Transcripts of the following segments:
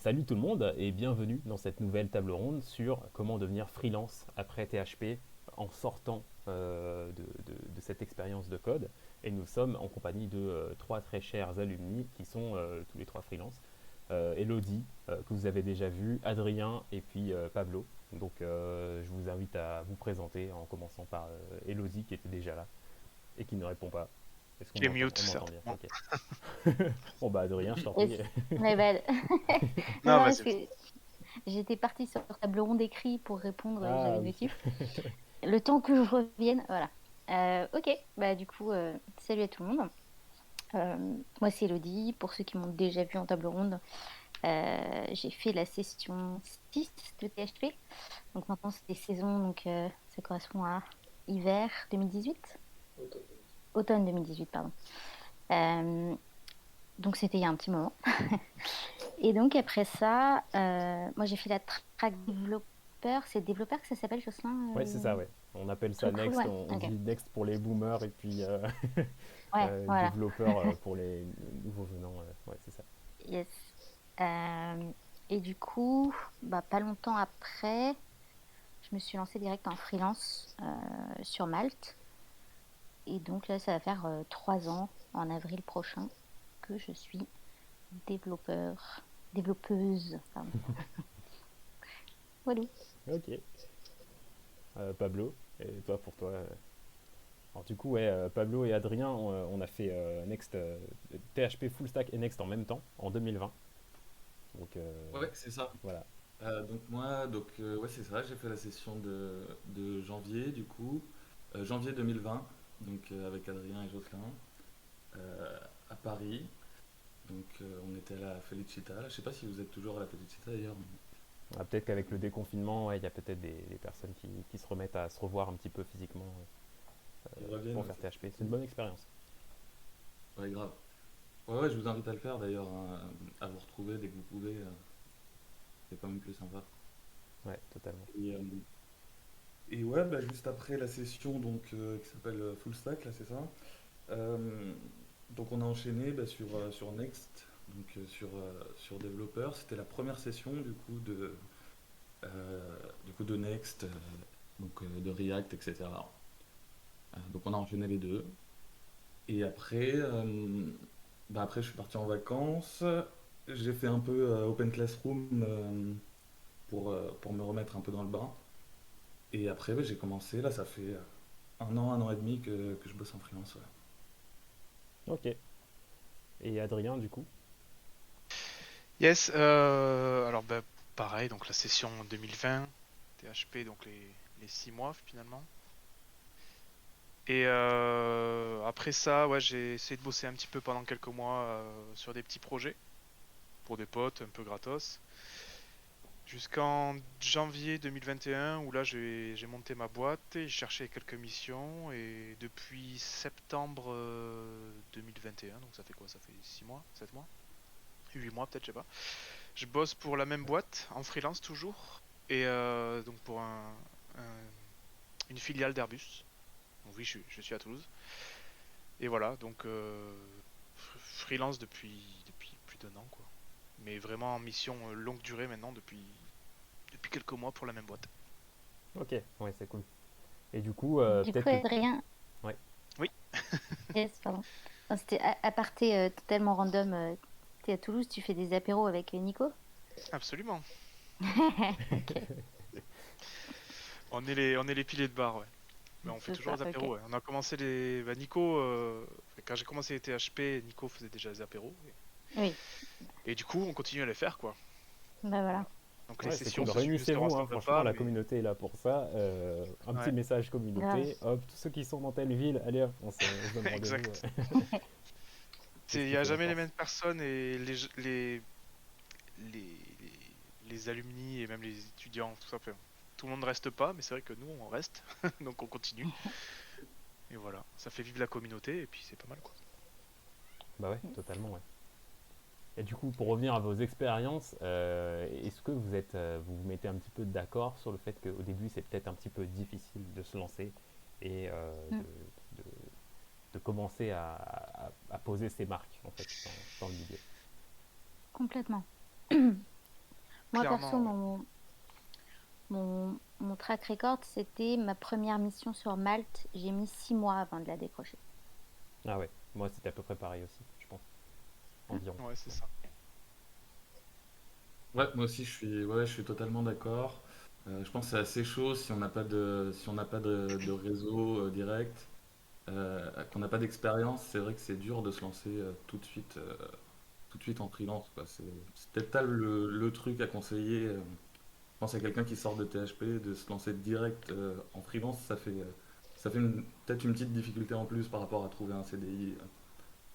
Salut tout le monde et bienvenue dans cette nouvelle table ronde sur comment devenir freelance après THP en sortant de cette expérience de code. Et nous sommes en compagnie de trois très chers alumni qui sont tous les trois freelance. Elodie, que vous avez déjà vu, Adrien et puis Pablo. Donc je vous invite à vous présenter en commençant par Elodie qui était déjà là et qui ne répond pas. Est-ce qu'on Il est m'entend? mute, On m'entend bien. certainement. Ok. Bon bah Adrien, je t'en Yes. prie. My bad. Non, Non, non, vas-y, parce vas-y. que j'étais partie sur table ronde écrit pour répondre, Ah j'avais une oui. notif. Le temps que je revienne, voilà. Ok, bah du coup, salut à tout le monde. Moi c'est Elodie, pour ceux qui m'ont déjà vu en table ronde, j'ai fait la session 6 de THP. Donc maintenant c'est des saisons, donc ça correspond à hiver 2018. Automne 2018, pardon. Euh, donc c'était il y a un petit moment. Et donc après ça, moi j'ai fait la track développeur. C'est développeur que ça s'appelle, Jocelyn Ouais, c'est ça, ouais. On appelle ça Truc full, Next, ouais. on Ok. dit Next pour les boomers et puis Ouais, voilà. développeur pour les nouveaux venants. Ouais, c'est ça. Yes. Euh, et du coup, bah, pas longtemps après, je me suis lancée direct en freelance sur Malte. Et donc là, ça va faire 3 ans, en avril prochain, que je suis développeuse. Pardon. Voilà. Ok. Pablo, et toi pour toi. Alors du coup, ouais, Pablo et Adrien, on a fait Next, PHP Full Stack et Next en même temps, en 2020. Donc Ouais, c'est ça. voilà. Ouais, c'est ça. J'ai fait la session de janvier, du coup, janvier 2020, avec Adrien et Jocelyn, euh, à Paris. On était à la Felicita. Là, je sais pas si vous êtes toujours à la Felicita d'ailleurs. Ah, peut-être qu'avec le déconfinement, ouais, il y a peut-être des personnes qui se remettent à se revoir un petit peu physiquement Ils reviennent, pour ouais, faire c'est THP. C'est une cool. bonne expérience. Ouais, grave. Ouais, ouais, je vous invite à le faire d'ailleurs, hein, à vous retrouver dès que vous pouvez. C'est quand même plus sympa. Ouais, totalement. Et, euh, et ouais, bah, juste après la session qui s'appelle Full Stack, là, c'est ça. Euh, donc on a enchaîné bah, sur Next, sur développeur. C'était la première session du coup de Next, de React, etc. Donc on a enchaîné les deux. Et après je suis parti en vacances. J'ai fait un peu Open Classroom pour me remettre un peu dans le bain. Et après bah, j'ai commencé, là ça fait 1 an et demi que je bosse en freelance. Ouais. Ok. Et Adrien, du coup? Yes, alors bah, pareil, donc la session 2020, THP, donc les 6 mois finalement. Et après ça, ouais, j'ai essayé de bosser un petit peu pendant quelques mois sur des petits projets pour des potes, un peu gratos. Jusqu'en janvier 2021, où là j'ai monté ma boîte et j'ai cherché quelques missions. Et depuis septembre 2021, donc ça fait quoi? Ça fait 6 mois, 7 mois? 8 mois peut-être, je sais pas. Je bosse pour la même boîte, en freelance toujours, et donc pour une filiale d'Airbus. Donc oui, je suis à Toulouse. Et voilà, donc freelance depuis plus d'un an, quoi. Mais vraiment en mission longue durée maintenant, depuis quelques mois pour la même boîte. Ok, ouais, c'est cool. Et du coup, Du peut-être coup, que... Adrien, Ouais. Oui, yes, pardon. Non, c'était aparté totalement random. T'es à Toulouse, tu fais des apéros avec Nico? absolument. Ok, On est les piliers de bar, ouais. Mais on fait c'est toujours ça, les ok. apéros, ouais. On a commencé les. Bah, Nico, quand j'ai commencé les THP, Nico faisait déjà les apéros. Oui, Et du coup, on continue à les faire, quoi. bah voilà. Voilà. Donc les Ouais, c'est sessions cool. se Réunissez-vous, hein. rassemblent Franchement, pas, la mais communauté est là pour ça. Un petit ouais, message Grave. communauté. Hop, tous ceux qui sont dans telle ville, allez hop, on se donne rendez-vous. exact. C'est ce Il qui y a fait la jamais les force. mêmes personnes et les alumni et même les étudiants, tout ça. Enfin, tout le monde ne reste pas, mais c'est vrai que nous, on reste, donc on continue. Et voilà, ça fait vivre la communauté et puis c'est pas mal, quoi. Bah ouais, totalement, ouais. Et du coup, pour revenir à vos expériences, est-ce que vous vous mettez un petit peu d'accord sur le fait qu'au début, c'est peut-être un petit peu difficile de se lancer et Mm, de, de commencer à poser ses marques, en fait, dans le milieu? complètement. Moi, perso, clairement, ouais. mon track record, c'était ma première mission sur Malte. J'ai mis 6 mois avant de la décrocher. Ah ouais, moi c'était à peu près pareil aussi, je pense, environ. Ouais, c'est Ouais. ça. Ouais, moi aussi, je suis totalement d'accord. Je pense que c'est assez chaud si on n'a pas si on n'a pas de réseau direct, qu'on n'a pas d'expérience. C'est vrai que c'est dur de se lancer tout de suite en freelance, quoi. C'est peut-être pas le truc à conseiller. Je pense à quelqu'un qui sort de THP, de se lancer direct en freelance, ça fait peut-être une petite difficulté en plus par rapport à trouver un CDI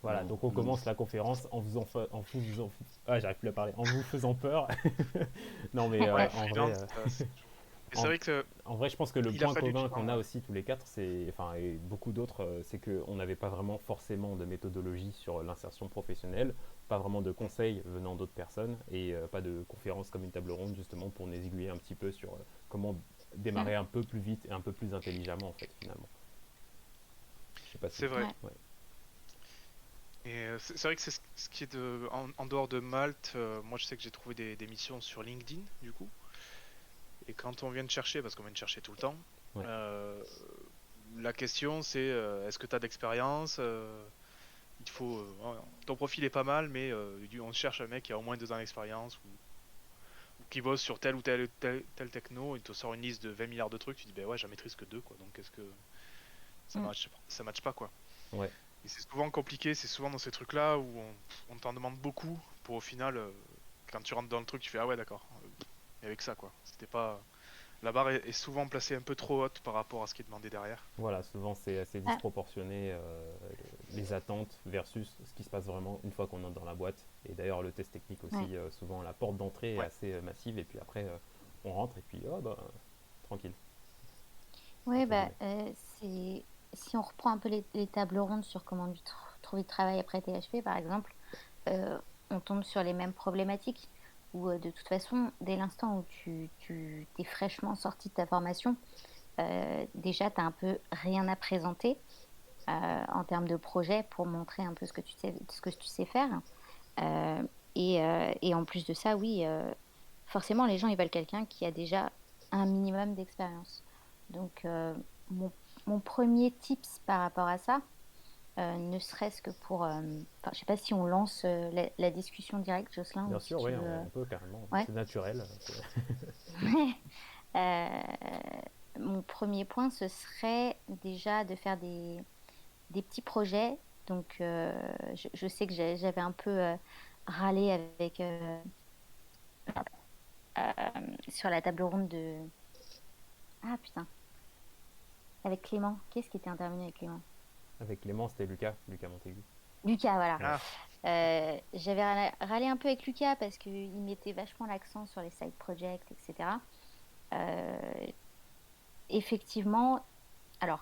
Voilà, donc on dans commence la conférence en vous ah, j'arrive plus à parler, en vous faisant peur. Non mais Ouais, Ouais. en vrai, freelance, c'est chaud. Et c'est en, vrai que en vrai, je pense que le il a point fallu du commun qu'on temps. a aussi tous les quatre, enfin, et beaucoup d'autres, c'est qu'on n'avait pas vraiment forcément de méthodologie sur l'insertion professionnelle, pas vraiment de conseils venant d'autres personnes, et pas de conférences comme une table ronde justement pour nous aiguiller un petit peu sur comment Mm. démarrer un peu plus vite et un peu plus intelligemment en fait finalement. Je sais pas si. C'est vrai. Ouais. Ouais. Et c'est vrai que c'est ce qui est en dehors de Malte. Moi, je sais que j'ai trouvé des missions sur LinkedIn, du coup. Et quand on vient de chercher, parce qu'on vient de chercher tout le temps, Ouais. euh, la question c'est est-ce que tu as d'expérience il faut, ton profil est pas mal, mais on cherche un mec qui a au moins 2 ans d'expérience ou qui bosse sur tel ou tel techno. Il te sort une liste de 20 milliards de trucs. Tu dis, ben ouais, j'en maîtrise que 2, quoi. Donc, est-ce que Mm. ça matche pas, quoi. Ouais. Et c'est souvent compliqué, c'est souvent dans ces trucs-là où on t'en demande beaucoup pour au final, quand tu rentres dans le truc, tu fais ah ouais, d'accord. Et avec ça, quoi. C'était pas. La barre est souvent placée un peu trop haute par rapport à ce qui est demandé derrière. Voilà, souvent c'est assez Ah, disproportionné les attentes versus ce qui se passe vraiment une fois qu'on est dans la boîte. Et d'ailleurs, le test technique ouais. aussi, souvent la porte d'entrée est Ouais, assez massive et puis après on rentre et puis oh bah tranquille, Ouais, entre bah, guillemets. c'est... Si on reprend un peu les tables rondes sur comment trouver du travail après THP, par exemple, euh, on tombe sur les mêmes problématiques où, de toute façon, dès l'instant où tu t'es fraîchement sorti de ta formation, déjà, tu n'as un peu rien à présenter en termes de projet pour montrer un peu ce que tu sais faire. Euh, et en plus de ça, oui, forcément, les gens, ils veulent quelqu'un qui a déjà un minimum d'expérience. Donc, mon, mon premier tips par rapport à ça, ne serait-ce que pour... Enfin, je sais pas si on lance la discussion directe, Jocelyn, ou Bien si sûr, tu oui, veux... on peut carrément, Ouais. c'est naturel. Euh, mon premier point, ce serait déjà de faire des petits projets. Donc, je sais que j'avais un peu râlé avec... sur la table ronde de... Ah putain, avec Clément. Qu'est-ce qui était intervenu avec Clément? Avec Clément, c'était Lucas Montaigu. Lucas, voilà. Ouais. ah, J'avais râlé un peu avec Lucas parce qu'il mettait vachement l'accent sur les side projects, etc. Euh, Effectivement, alors,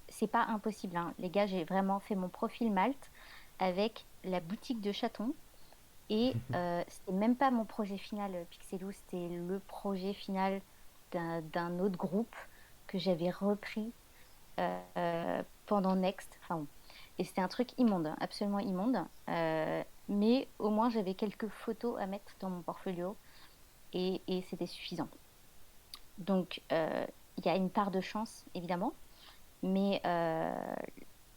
c'est pas impossible, hein. Les gars, j'ai vraiment fait mon profil Malte avec la boutique de chatons. Et c'était même pas mon projet final Pixelou, c'était le projet final d'un autre groupe que j'avais repris pendant Next. Enfin, bon. Et c'était un truc immonde, hein, absolument immonde. Mais au moins, j'avais quelques photos à mettre dans mon portfolio et c'était suffisant. Donc, il y a une part de chance, évidemment. Mais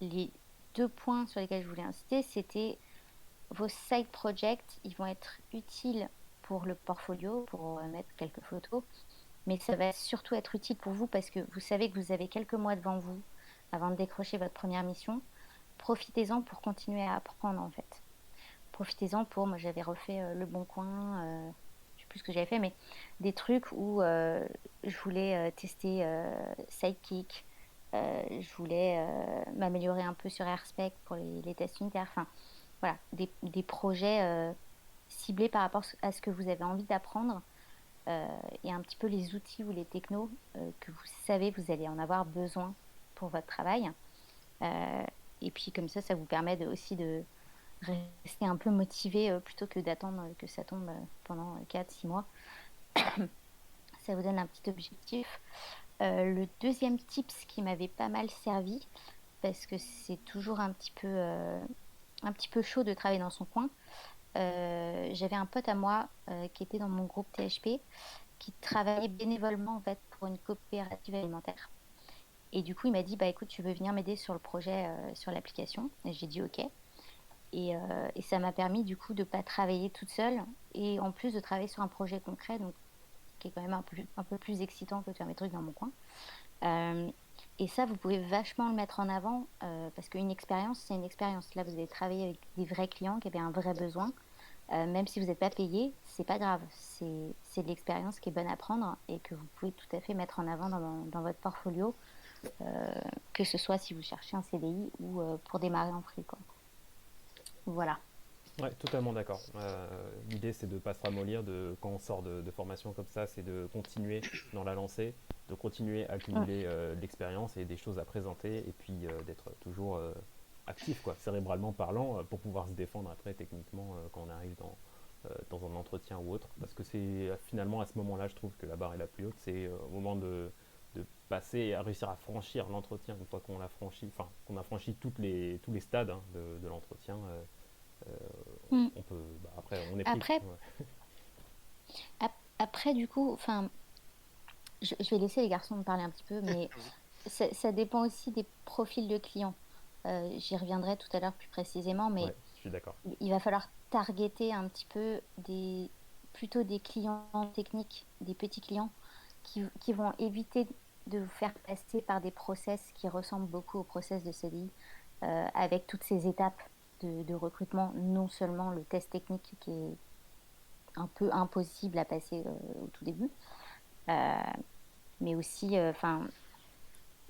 les 2 points sur lesquels je voulais insister, c'était vos side projects. Ils vont être utiles pour le portfolio, pour mettre quelques photos. Mais ça va surtout être utile pour vous parce que vous savez que vous avez quelques mois devant vous avant de décrocher votre première mission. Profitez-en pour continuer à apprendre en fait. Profitez-en pour, moi j'avais refait Le Bon Coin, je sais plus ce que j'avais fait, mais des trucs où je voulais tester Sidekick, je voulais m'améliorer un peu sur AirSpec pour les tests unitaires. Enfin, voilà, des projets ciblés par rapport à ce que vous avez envie d'apprendre et un petit peu les outils ou les technos que vous savez vous allez en avoir besoin pour votre travail. Euh, et puis comme ça vous permet aussi de rester un peu motivé plutôt que d'attendre que ça tombe pendant 4 6 mois. Ça vous donne un petit objectif. Le deuxième tips qui m'avait pas mal servi, parce que c'est toujours un petit peu chaud de travailler dans son coin, j'avais un pote à moi qui était dans mon groupe THP, qui travaillait bénévolement en fait pour une coopérative alimentaire. Et du coup, il m'a dit, bah écoute, tu veux venir m'aider sur le projet, sur l'application? Et j'ai dit ok. Et ça m'a permis du coup de pas travailler toute seule et en plus de travailler sur un projet concret, donc qui est quand même un peu plus excitant que de faire mes trucs dans mon coin. Euh, et ça, vous pouvez vachement le mettre en avant parce qu'une expérience, c'est une expérience. Là, vous avez travaillé avec des vrais clients qui avaient un vrai besoin. Même si vous n'êtes pas payé, c'est pas grave. C'est de l'expérience qui est bonne à prendre et que vous pouvez tout à fait mettre en avant dans votre portfolio, euh, que ce soit si vous cherchez un CDI ou pour démarrer en free, quoi. Voilà. Ouais, totalement d'accord. L'idée, c'est de ne pas se ramollir quand on sort de formation comme ça, c'est de continuer dans la lancée, de continuer à Mm. accumuler de l'expérience et des choses à présenter, et puis d'être toujours actif, quoi, cérébralement parlant, pour pouvoir se défendre après techniquement quand on arrive dans un entretien ou autre. Parce que c'est finalement à ce moment-là, je trouve que la barre est la plus haute, c'est au moment de passer et à réussir à franchir l'entretien, une fois qu'on l'a franchi, enfin qu'on a franchi tous les stades hein, de l'entretien. Euh, Mm. on peut, bah, après, on est pris. Après, Ouais. après, du coup, enfin, je vais laisser les garçons me parler un petit peu, mais Vas-y. ça dépend aussi des profils de clients. J'y reviendrai tout à l'heure plus précisément, mais Ouais, je suis d'accord. il va falloir targeter un petit peu plutôt des clients techniques, des petits clients qui vont éviter de vous faire passer par des process qui ressemblent beaucoup au process de CDI, avec toutes ces étapes de recrutement, non seulement le test technique qui est un peu impossible à passer au tout début, euh, mais aussi, enfin,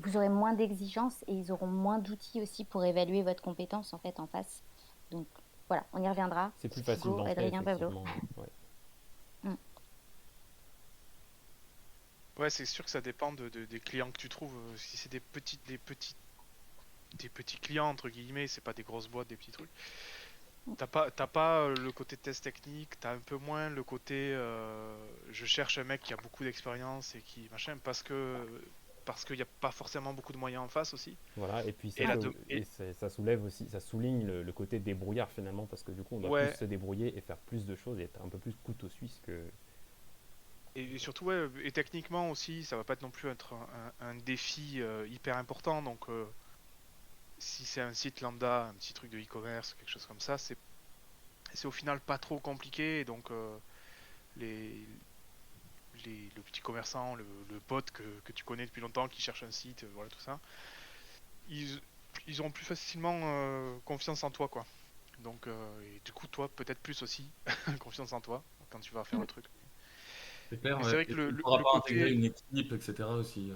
vous aurez moins d'exigences et ils auront moins d'outils aussi pour évaluer votre compétence en fait en face. Donc voilà, on y reviendra. C'est plus facile Go, d'entrer, Adrien, Pablo. effectivement. Ouais. Mm. Ouais, c'est sûr que ça dépend des clients que tu trouves. Si c'est des petits clients entre guillemets, c'est pas des grosses boîtes, des petits trucs. T'as pas le côté test technique, t'as un peu moins le côté je cherche un mec qui a beaucoup d'expérience et qui machin parce qu'il n'y a pas forcément beaucoup de moyens en face aussi. Voilà, et puis Et Ouais. ça soulève aussi, ça souligne le côté débrouillard finalement, parce que du coup, on doit plus ouais, se débrouiller et faire plus de choses et être un peu plus couteau suisse que. et surtout ouais, et techniquement aussi, ça va pas non plus être un défi hyper important. Donc si c'est un site lambda, un petit truc de e-commerce, quelque chose comme ça, c'est au final pas trop compliqué. Et donc les, le petit commerçant, le pote que tu connais depuis longtemps qui cherche un site, voilà tout ça, ils, ils auront plus facilement confiance en toi, quoi. Donc, et du coup, toi, peut-être plus aussi confiance en toi quand tu vas faire Mm. le truc. C'est clair, Mais c'est ouais. vrai que Et tu ne pourras le pas intégrer côté, une équipe, etc. aussi.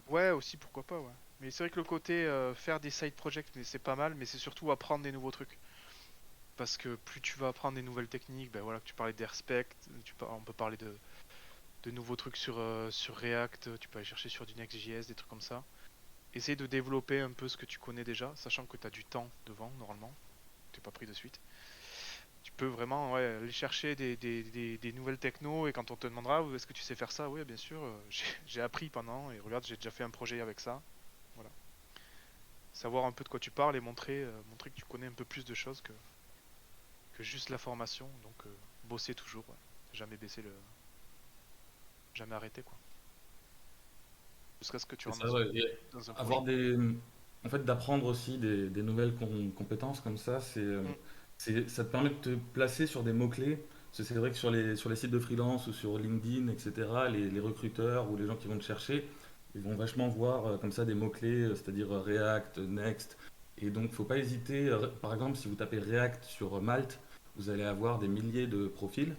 ouais, aussi, pourquoi pas, ouais. Mais c'est vrai que le côté faire des side projects, c'est pas mal, mais c'est surtout apprendre des nouveaux trucs. Parce que plus tu vas apprendre des nouvelles techniques, ben voilà, que tu parlais d'Airspect, on peut parler de nouveaux trucs sur React, tu peux aller chercher sur du Next.js, des trucs comme ça. Essaye de développer un peu ce que tu connais déjà, sachant que tu as du temps devant, normalement. T'es pas pris de suite. Tu peux vraiment ouais, aller chercher des nouvelles technos et quand on te demandera est-ce que tu sais faire ça, oui, bien sûr, j'ai appris pendant et regarde, j'ai déjà fait un projet avec ça. Voilà. Savoir un peu de quoi tu parles et montrer que tu connais un peu plus de choses que juste la formation. Donc, bosser toujours, ouais. Jamais baisser le. Jamais arrêter, quoi. Jusqu'à ce que tu C'est rentres ça, ouais. Et dans un avoir projet. des. En fait, d'apprendre aussi des nouvelles compétences comme ça, Mm. ça te permet de te placer sur des mots-clés. Parce que c'est vrai que sur les sites de freelance ou sur LinkedIn, etc., les recruteurs ou les gens qui vont te chercher, ils vont vachement voir comme ça des mots-clés, c'est-à-dire React, Next. Et donc, faut pas hésiter. Par exemple, si vous tapez React sur Malte, vous allez avoir des milliers de profils.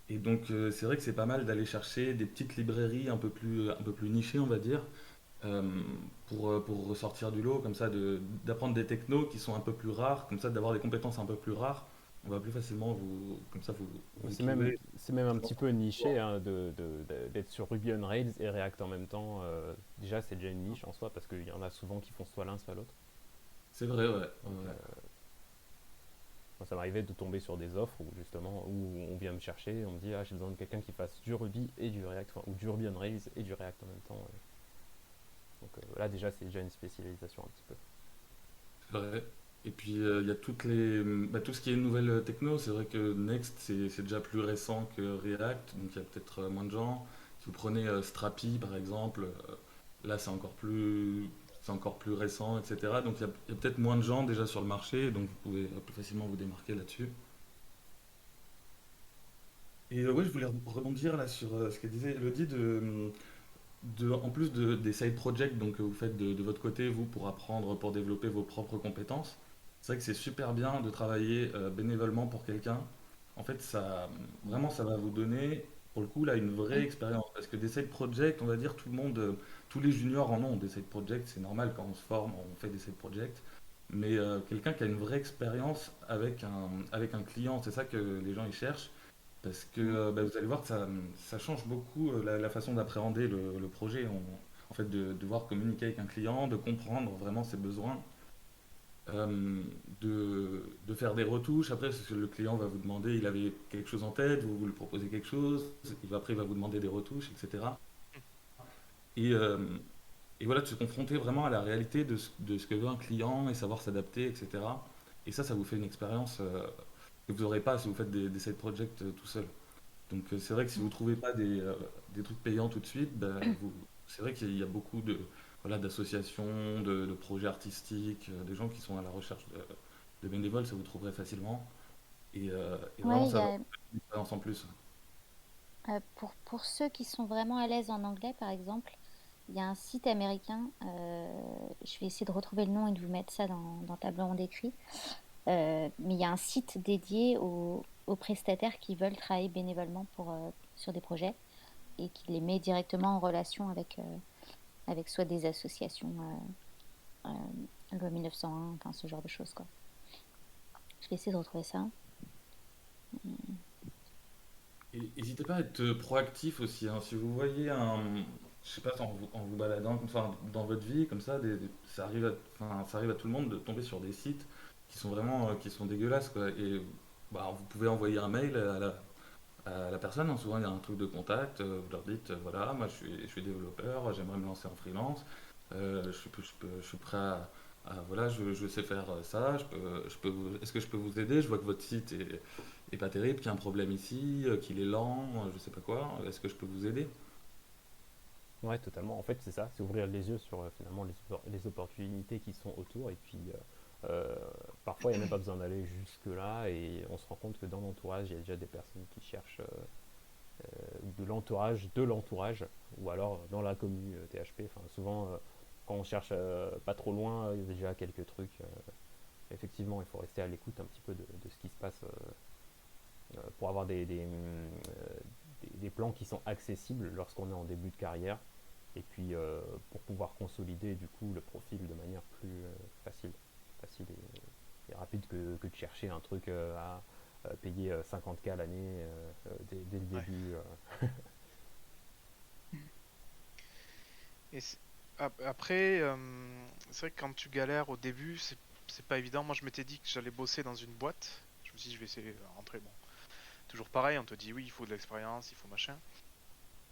Et donc, c'est vrai que c'est pas mal d'aller chercher des petites librairies un peu plus nichées, on va dire, euh, pour ressortir du lot, comme ça, d'apprendre des technos qui sont un peu plus rares, comme ça, d'avoir des compétences un peu plus rares. On va plus facilement comme ça, vous trouver. C'est même un petit peu niché hein, d'être sur Ruby on Rails et React en même temps. Déjà, c'est déjà une niche en soi, parce qu'il y en a souvent qui font soit l'un, soit l'autre. C'est vrai, ouais. Donc, Ouais. moi, ça m'arrivait de tomber sur des offres où justement où on vient me chercher, on me dit ah j'ai besoin de quelqu'un qui fasse du Ruby et du React, enfin, ou du Ruby on Rails et du React en même temps. Donc là déjà c'est déjà une spécialisation un petit peu. C'est vrai. Et puis il y a tout ce qui est nouvelle techno. C'est vrai que Next c'est déjà plus récent que React, donc il y a peut-être moins de gens. Si vous prenez Strapi par exemple, là c'est encore plus récent, etc. Donc il y a peut-être moins de gens déjà sur le marché, donc vous pouvez plus facilement vous démarquer là-dessus. Et ouais, je voulais rebondir là sur ce qu'elle disait Elodie en plus des side projects donc, que vous faites de votre côté, vous, pour apprendre, pour développer vos propres compétences. C'est vrai que c'est super bien de travailler bénévolement pour quelqu'un. En fait, vraiment, ça va vous donner, pour le coup, là, une vraie expérience. Parce que des side projects, on va dire, tout le monde, tous les juniors en ont des side projects. C'est normal, quand on se forme, on fait des side projects. Mais quelqu'un qui a une vraie expérience avec un client, c'est ça que les gens ils cherchent. Parce que bah, vous allez voir que ça change beaucoup la façon d'appréhender le projet. En fait, de devoir communiquer avec un client, de comprendre vraiment ses besoins, de faire des retouches. Après, parce que le client va vous demander, il avait quelque chose en tête, vous lui proposez quelque chose, après il va vous demander des retouches, etc. Et, euh, et voilà, de se confronter vraiment à la réalité de ce que veut un client et savoir s'adapter, etc. Et ça vous fait une expérience que vous n'aurez pas si vous faites des side projects tout seul. Donc c'est vrai que si vous ne trouvez pas des trucs payants tout de suite, c'est vrai qu'il y a beaucoup voilà, d'associations, de projets artistiques, des gens qui sont à la recherche de bénévoles, ça vous trouverez facilement. Et vraiment, Ouais, il ça y va a, une expérience en plus. pour ceux qui sont vraiment à l'aise en anglais, par exemple, il y a un site américain, je vais essayer de retrouver le nom et de vous mettre ça dans Table ronde écrit. Mais il y a un site dédié aux prestataires qui veulent travailler bénévolement sur des projets et qui les met directement en relation avec soit des associations, loi 1901, enfin ce genre de choses, quoi. Je vais essayer de retrouver ça. Et n'hésitez pas à être proactif aussi, hein. Si vous voyez je sais pas, en vous baladant enfin, dans votre vie, comme ça, enfin, ça arrive à tout le monde de tomber sur des sites qui sont vraiment, qui sont dégueulasses, quoi. Et bah, vous pouvez envoyer un mail à la personne, hein. Souvent il y a un truc de contact, vous leur dites, voilà, moi je suis développeur, j'aimerais me lancer en freelance, je suis prêt voilà, je sais faire ça, est-ce que je peux vous aider? Je vois que votre site est pas terrible, qu'il y a un problème ici, qu'il est lent, je sais pas quoi, est-ce que je peux vous aider? Ouais, totalement. En fait, c'est ça, c'est ouvrir les yeux sur finalement les opportunités qui sont autour. Et puis, parfois, il n'y a même pas besoin d'aller jusque-là. Et on se rend compte que dans l'entourage, il y a déjà des personnes qui cherchent de l'entourage, ou alors dans la commune THP. Enfin, souvent, quand on cherche pas trop loin, il y a déjà quelques trucs. Effectivement, il faut rester à l'écoute un petit peu de ce qui se passe pour avoir des plans qui sont accessibles lorsqu'on est en début de carrière et puis pour pouvoir consolider du coup le profil de manière plus facile et rapide que de chercher un truc à payer 50K l'année dès le Ouais. début. Et après, c'est vrai que quand tu galères au début, c'est pas évident. Moi, je m'étais dit que j'allais bosser dans une boîte. Je me suis dit, je vais essayer de rentrer. Bon, toujours pareil, on te dit oui, il faut de l'expérience, il faut machin.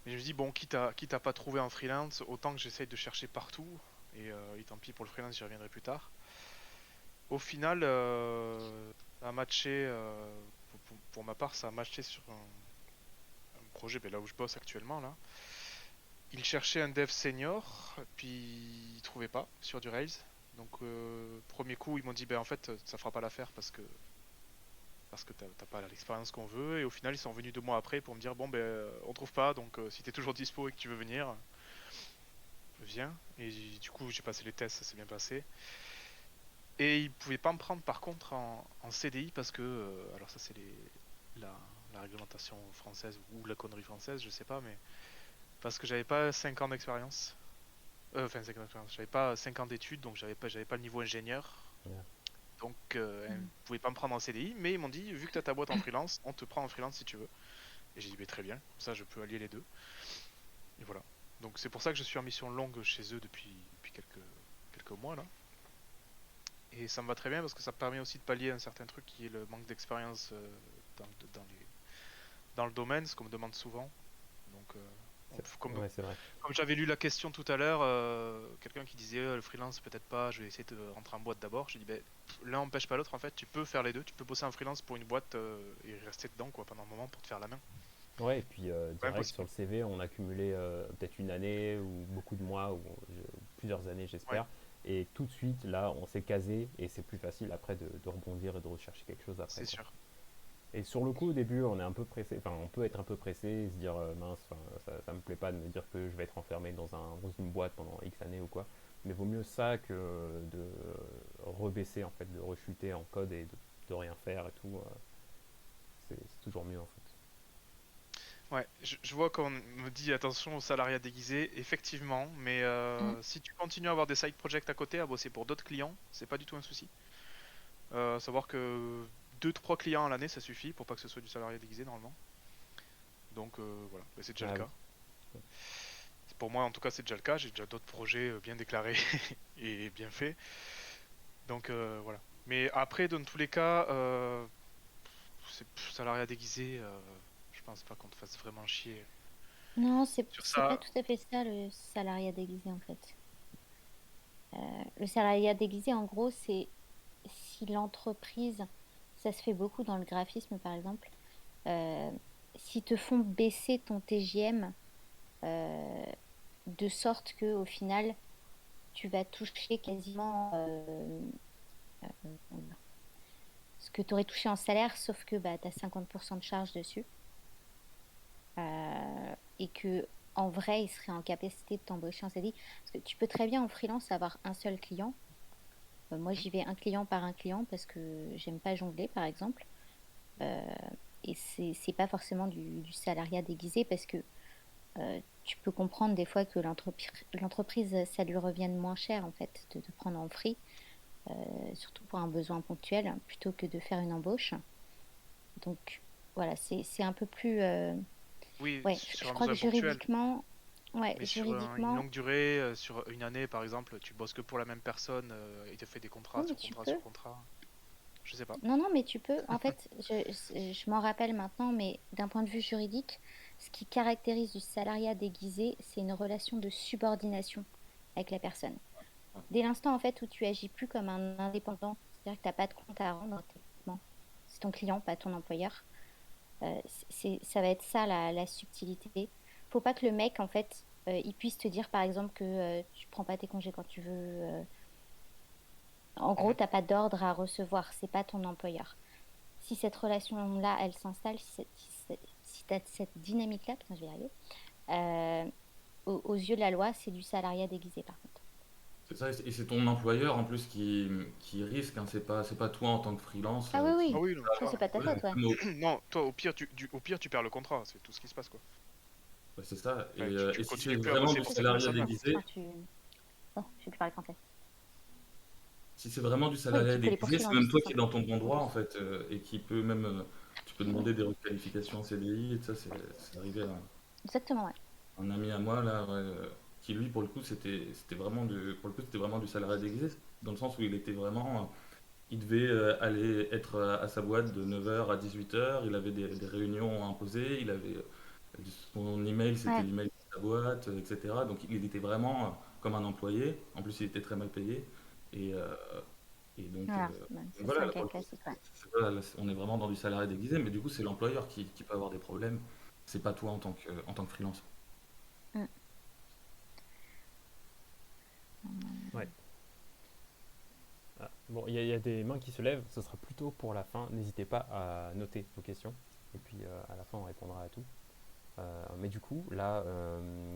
Mais je me dis, bon, quitte à pas trouver un freelance, autant que j'essaye de chercher partout. Et tant pis pour le freelance, j'y reviendrai plus tard. Au final, ça a matché, pour ma part, ça a matché sur un projet ben, là où je bosse actuellement. Là. Ils cherchaient un dev senior, puis ils trouvaient pas sur du Rails. Donc, premier coup, ils m'ont dit, ben en fait, ça fera pas l'affaire parce que t'as pas l'expérience qu'on veut. Et au final, ils sont venus 2 mois après pour me dire, bon, ben on trouve pas, donc si t'es toujours dispo et que tu veux venir, viens. Et du coup, j'ai passé les tests, ça s'est bien passé. Et ils pouvaient pas me prendre par contre en CDI parce que, alors ça c'est la, la réglementation française ou la connerie française, je sais pas, mais parce que j'avais pas 5 ans d'expérience. Enfin, 5 ans d'expérience, j'avais pas 5 ans d'études, donc j'avais pas le niveau ingénieur. Yeah. Donc, ils ne pouvaient pas me prendre en CDI, mais ils m'ont dit, vu que tu as ta boîte en freelance, on te prend en freelance si tu veux. Et j'ai dit, bah, très bien, comme ça je peux allier les deux. Et voilà. Donc c'est pour ça que je suis en mission longue chez eux depuis quelques mois là. Et ça me va très bien parce que ça permet aussi de pallier un certain truc qui est le manque d'expérience dans, dans le domaine, ce qu'on me demande souvent. Donc Comme, Ouais, c'est vrai. comme j'avais lu la question tout à l'heure, quelqu'un qui disait le freelance peut-être pas, je vais essayer de rentrer en boîte d'abord. J'ai dit ben, l'un n'empêche pas l'autre en fait, tu peux faire les deux, tu peux bosser en freelance pour une boîte et rester dedans quoi pendant un moment pour te faire la main. Ouais, et puis C'est direct sur impossible. le CV, on a cumulé peut-être une année ou beaucoup de mois ou plusieurs années, Ouais, j'espère. Et tout de suite, là, on s'est casé et c'est plus facile après de rebondir et de rechercher quelque chose après, c'est quoi. sûr. Et sur le coup, au début, on est un peu pressé, enfin, on peut être un peu pressé et se dire mince, enfin, ça me plaît pas de me dire que je vais être enfermé dans une boîte pendant X années ou quoi. Mais vaut mieux ça que de rebaisser, en fait, de rechuter en code et de rien faire et tout. C'est toujours mieux, en fait. Ouais, je vois qu'on me dit attention au salariat déguisé, effectivement, mais Mm. si tu continues à avoir des side projects à côté, à bosser pour d'autres clients, c'est pas du tout un souci. Savoir que deux trois clients à l'année, ça suffit pour pas que ce soit du salariat déguisé normalement. Donc voilà, bah, c'est déjà le Ah oui. cas. Pour moi, en tout cas, c'est déjà le cas. J'ai déjà d'autres projets bien déclarés et bien faits. Donc voilà. Mais après, dans tous les cas, salariat déguisé, je pense pas qu'on te fasse vraiment chier Non, sur c'est pas ça. tout à fait ça le salariat déguisé en fait. Le salariat déguisé, en gros, c'est si l'entreprise, ça se fait beaucoup dans le graphisme par exemple, euh, s'ils te font baisser ton TGM euh, de sorte que au final, tu vas toucher quasiment comment dire, ce que tu aurais touché en salaire, sauf que bah, tu as 50% de charge dessus. Et que en vrai, ils seraient en capacité de t'embaucher en CDI. Parce que tu peux très bien en freelance avoir un seul client. Moi, Hmm. j'y vais un client par un client parce que j'aime pas jongler, par exemple. Euh, et c'est pas forcément du salariat déguisé parce que tu peux comprendre des fois que l'entreprise, ça lui revienne moins cher en fait de te prendre en free, surtout pour un besoin ponctuel, plutôt que de faire une embauche. Donc voilà, c'est un peu plus. Oui, Ouais, sur je un crois que besoin ponctuel. juridiquement, ouais, Mais sur une juridiquement, longue durée, sur une année par exemple, tu bosses que pour la même personne, il te fait des contrats oui, mais sur tu contrat peux. sur contrat. Je sais pas. Non, non, mais tu peux. En fait, je m'en rappelle maintenant, mais d'un point de vue juridique, ce qui caractérise du salariat déguisé, c'est une relation de subordination avec la personne. Dès l'instant en fait où tu agis plus comme un indépendant, c'est-à-dire que tu n'as pas de compte à rendre techniquement, c'est ton client, pas ton employeur. Ça va être ça la subtilité. Faut pas que le mec en fait, il puisse te dire par exemple que tu prends pas tes congés quand tu veux. En gros, Mhm. t'as pas d'ordre à recevoir, c'est pas ton employeur. Si cette relation-là, elle s'installe, si tu as cette dynamique-là, putain, je vais y arriver, euh, aux yeux de la loi, c'est du salariat déguisé par contre. C'est ça, et c'est ton employeur en plus qui risque, hein, c'est pas toi en tant que freelance Ah oui, Ah qui... oui, non, ça c'est clairement. pas ta Ouais, faute, ouais. comme Non, toi, au pire, tu perds le contrat, c'est tout ce qui se passe, quoi. ouais, c'est ça. Enfin, Et tu si c'est continues plus à vraiment bosser du pour cette salariat personne-là. Enfin, déguisé, Oh, je vais plus parler français. si c'est vraiment du Oui, salariat tu peux les déguisé, poursuivre c'est en même toi justice qui en es dans fait. ton bon En droit en plus. fait, et qui peut même, tu peux demander des requalifications en CDI, et ça c'est arrivé à Exactement, ouais. un ami à moi là, ouais, qui lui pour le coup c'était vraiment pour le coup c'était vraiment du salariat déguisé, dans le sens où il était vraiment, il devait aller être à sa boîte de 9 heures à 18 heures. Il avait des réunions imposées, il avait son email, c'était Ouais, l'email de sa boîte, etc. Donc il était vraiment comme un employé. En plus, il était très mal payé. Et, euh, et voilà. Ouais, donc ça c'est voilà, un là, cas pour le coup, classique, ouais. voilà, là, on est vraiment dans du salarié déguisé, mais du coup, c'est l'employeur qui peut avoir des problèmes. C'est pas toi en tant que freelance. Mm. Ouais. Ah, bon, il y a des mains qui se lèvent, ce sera plutôt pour la fin. N'hésitez pas à noter vos questions. Et puis à la fin, on répondra à tout. Mais du coup, là,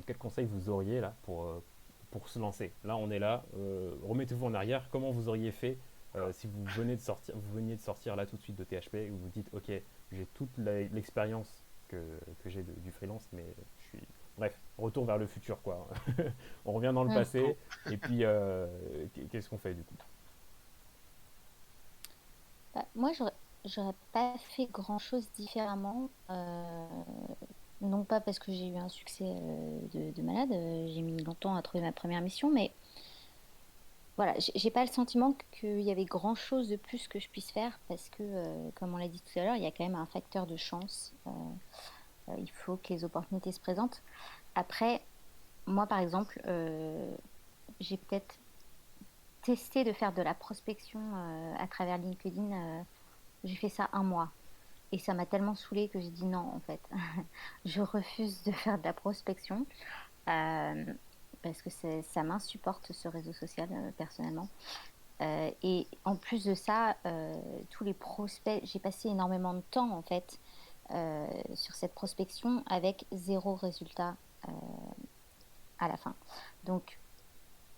quel conseil vous auriez là pour se lancer? Là, on est là. Remettez-vous en arrière. Comment vous auriez fait si vous veniez de sortir là tout de suite de THP et vous vous dites, ok, j'ai toute l'expérience que j'ai du freelance, mais je suis. Bref, retour vers le futur, quoi. On revient dans le Mm. passé, et puis qu'est-ce qu'on fait du coup? Bah, moi, j'aurais pas fait grand-chose différemment. Non pas parce que j'ai eu un succès de malade, j'ai mis longtemps à trouver ma première mission, mais voilà, j'ai pas le sentiment qu'il y avait grand-chose de plus que je puisse faire parce que, comme on l'a dit tout à l'heure, il y a quand même un facteur de chance. il faut que les opportunités se présentent. Après, moi, par exemple, j'ai peut-être testé de faire de la prospection à travers LinkedIn. J'ai fait ça un mois. Et ça m'a tellement saoulée que j'ai dit non, en fait. Je refuse de faire de la prospection euh, parce que ça m'insupporte ce réseau social, personnellement. Et en plus de ça, tous les prospects, j'ai passé énormément de temps, en fait, sur cette prospection avec zéro résultat euh, à la fin. Donc,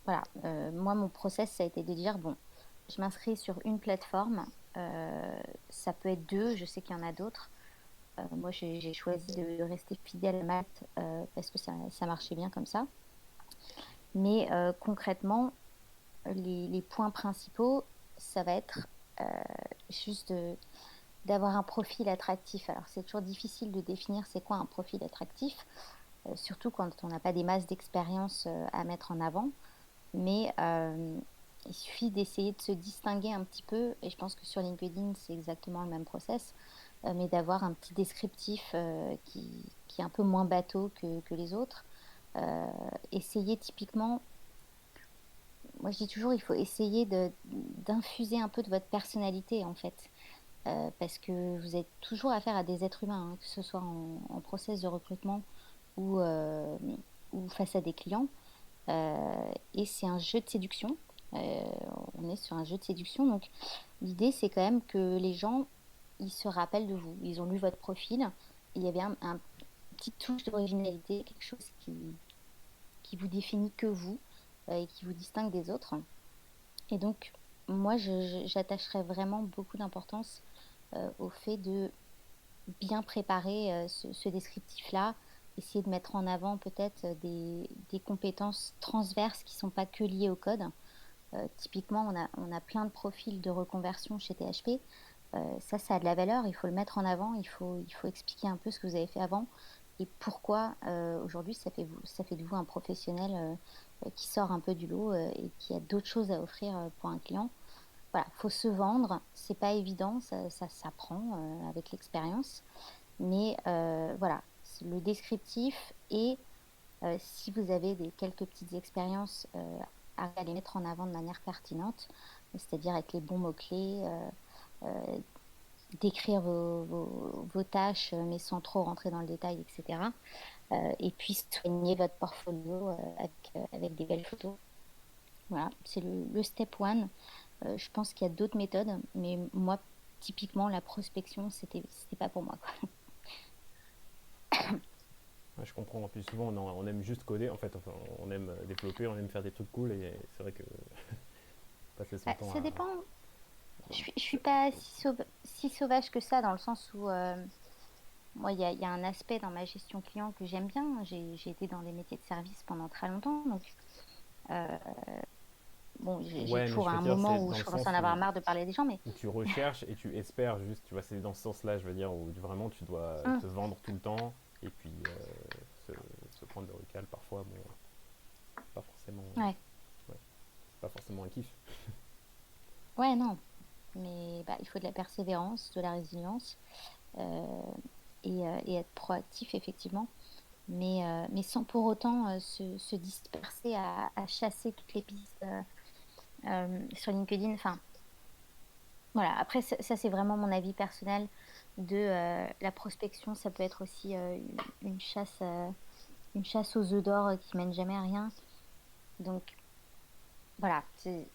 voilà, moi, mon process, ça a été de dire, bon, je m'inscris sur une plateforme, ça peut être deux, je sais qu'il y en a d'autres. Moi, j'ai choisi de rester fidèle à Malte parce que ça marchait bien comme ça. Mais concrètement, les points principaux, ça va être euh, juste d'avoir un profil attractif. Alors, c'est toujours difficile de définir c'est quoi un profil attractif, surtout quand on n'a pas des masses d'expérience à mettre en avant. Mais il suffit d'essayer de se distinguer un petit peu, et je pense que sur LinkedIn, c'est exactement le même process, mais d'avoir un petit descriptif qui est un peu moins bateau que les autres. Euh, Essayer typiquement, moi je dis toujours, il faut essayer d'infuser un peu de votre personnalité en fait. Parce que vous êtes toujours affaire à des êtres humains, hein, que ce soit en process de recrutement ou, euh, ou face à des clients. Et c'est un jeu de séduction. Euh, on est sur un jeu de séduction, donc l'idée c'est quand même que les gens ils se rappellent de vous. Ils ont lu votre profil. Et il y avait un petit touche d'originalité, quelque chose qui vous définit que vous et qui vous distingue des autres. Et donc, moi, j'attacherais vraiment beaucoup d'importance au fait de bien préparer ce descriptif-là, essayer de mettre en avant peut-être des compétences transverses qui ne sont pas que liées au code. Typiquement, on a plein de profils de reconversion chez THP. Ça a de la valeur, il faut le mettre en avant, il faut expliquer un peu ce que vous avez fait avant et pourquoi aujourd'hui ça fait de vous un professionnel qui sort un peu du lot et qui a d'autres choses à offrir pour un client. Voilà, il faut se vendre, c'est pas évident, ça s'apprend avec l'expérience, mais voilà, c'est le descriptif et si vous avez quelques petites expériences, à les mettre en avant de manière pertinente, c'est-à-dire avec les bons mots-clés, euh, décrire vos tâches, mais sans trop rentrer dans le détail, etc. Et puis soigner votre portfolio avec des belles photos. Voilà, c'est le step one. Je pense qu'il y a d'autres méthodes, mais moi, typiquement, la prospection, c'était pas pour moi, quoi. Ouais, je comprends. En plus, souvent, on aime juste coder. En fait, enfin, on aime développer, on aime faire des trucs cool. Et c'est vrai que passer son temps Ça à. dépend. Je suis pas si sauvage que ça, dans le sens où moi, il y a un aspect dans ma gestion client que j'aime bien. J'ai été dans des métiers de service pendant très longtemps, donc euh, bon, j'ai Ouais, mais toujours je veux un dire, moment c'est où dans je le commence à sens en avoir marre de parler des gens, mais où tu recherches et tu espères juste. Tu vois, c'est dans ce sens-là, je veux dire, où vraiment tu dois hum, te vendre tout le temps et puis se, se prendre de recul parfois. Bon, pas forcément, ouais, ouais, pas forcément un kiff. ouais, non, mais bah, il faut de la persévérance, de la résilience euh, et être proactif effectivement, mais sans pour autant se disperser à chasser toutes les pistes sur LinkedIn. Enfin, voilà. Après, ça, c'est vraiment mon avis personnel de la prospection. Ça peut être aussi une chasse, une chasse aux œufs d'or qui mène jamais à rien. Donc voilà, c'est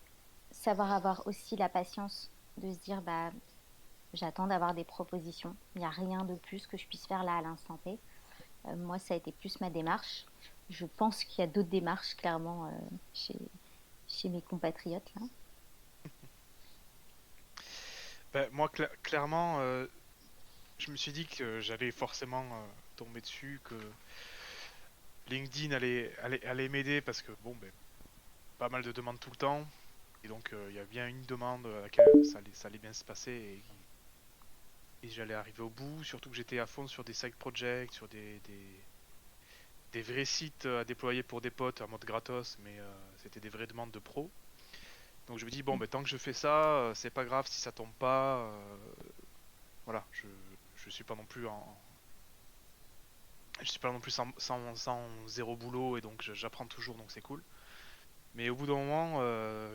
savoir avoir aussi la patience de se dire bah j'attends d'avoir des propositions. Il n'y a rien de plus que je puisse faire là à l'instant T. Moi, ça a été plus ma démarche. Je pense qu'il y a d'autres démarches clairement chez mes compatriotes là. Ben, moi, clairement, je me suis dit que j'allais forcément tomber dessus, que LinkedIn allait m'aider parce que, bon, ben, pas mal de demandes tout le temps. Et donc, il y a bien une demande à laquelle ça allait bien se passer et j'allais arriver au bout. Surtout que j'étais à fond sur des side projects, sur des vrais sites à déployer pour des potes en mode gratos, mais c'était des vraies demandes de pros. Donc, je me dis, bon, Mm. ben, tant que je fais ça, c'est pas grave si ça tombe pas. Voilà, je suis pas non plus Je suis pas non plus sans zéro boulot et donc j'apprends toujours, donc c'est cool. Mais au bout d'un moment,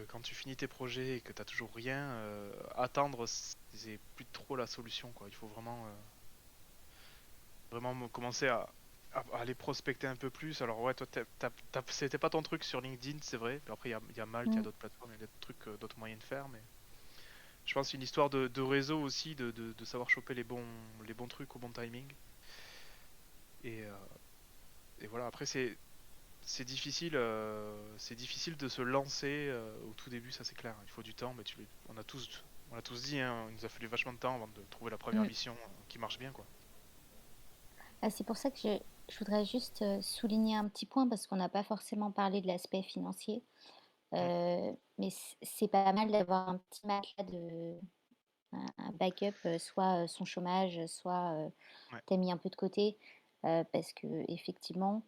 quand tu finis tes projets et que t'as toujours rien, attendre, c'est plus trop la solution, quoi. Il faut vraiment commencer à aller prospecter un peu plus. Alors ouais, toi, c'était pas ton truc sur LinkedIn, c'est vrai. Puis après, il y a Malte, il y a Mm. d'autres plateformes, il y a d'autres trucs, d'autres moyens de faire. Mais je pense que c'est une histoire de réseau aussi, de savoir choper les bons trucs au bon timing. Et, euh, et voilà, après, c'est difficile de se lancer au tout début, ça c'est clair. Il faut du temps, mais on a tous dit, hein, il nous a fallu vachement de temps avant de trouver la première Mm. mission qui marche bien, quoi. Ah, c'est pour ça que je voudrais juste souligner un petit point parce qu'on n'a pas forcément parlé de l'aspect financier. Mm. Mais c'est pas mal d'avoir un petit matelas un backup, soit son chômage, soit Ouais. t'as mis un peu de côté, parce que effectivement,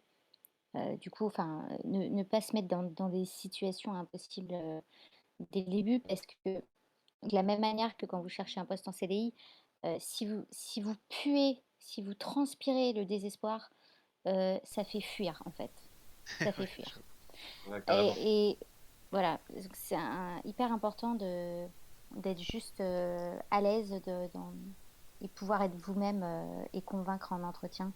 du coup, enfin, ne pas se mettre dans des situations impossibles dès le début, parce que de la même manière que quand vous cherchez un poste en CDI, si vous puez, si vous transpirez le désespoir, ça fait fuir en fait. Ça fait Ouais, fuir. Ouais, carrément. Et voilà, c'est hyper important d'être juste à l'aise et pouvoir être vous-même et convaincre en entretien,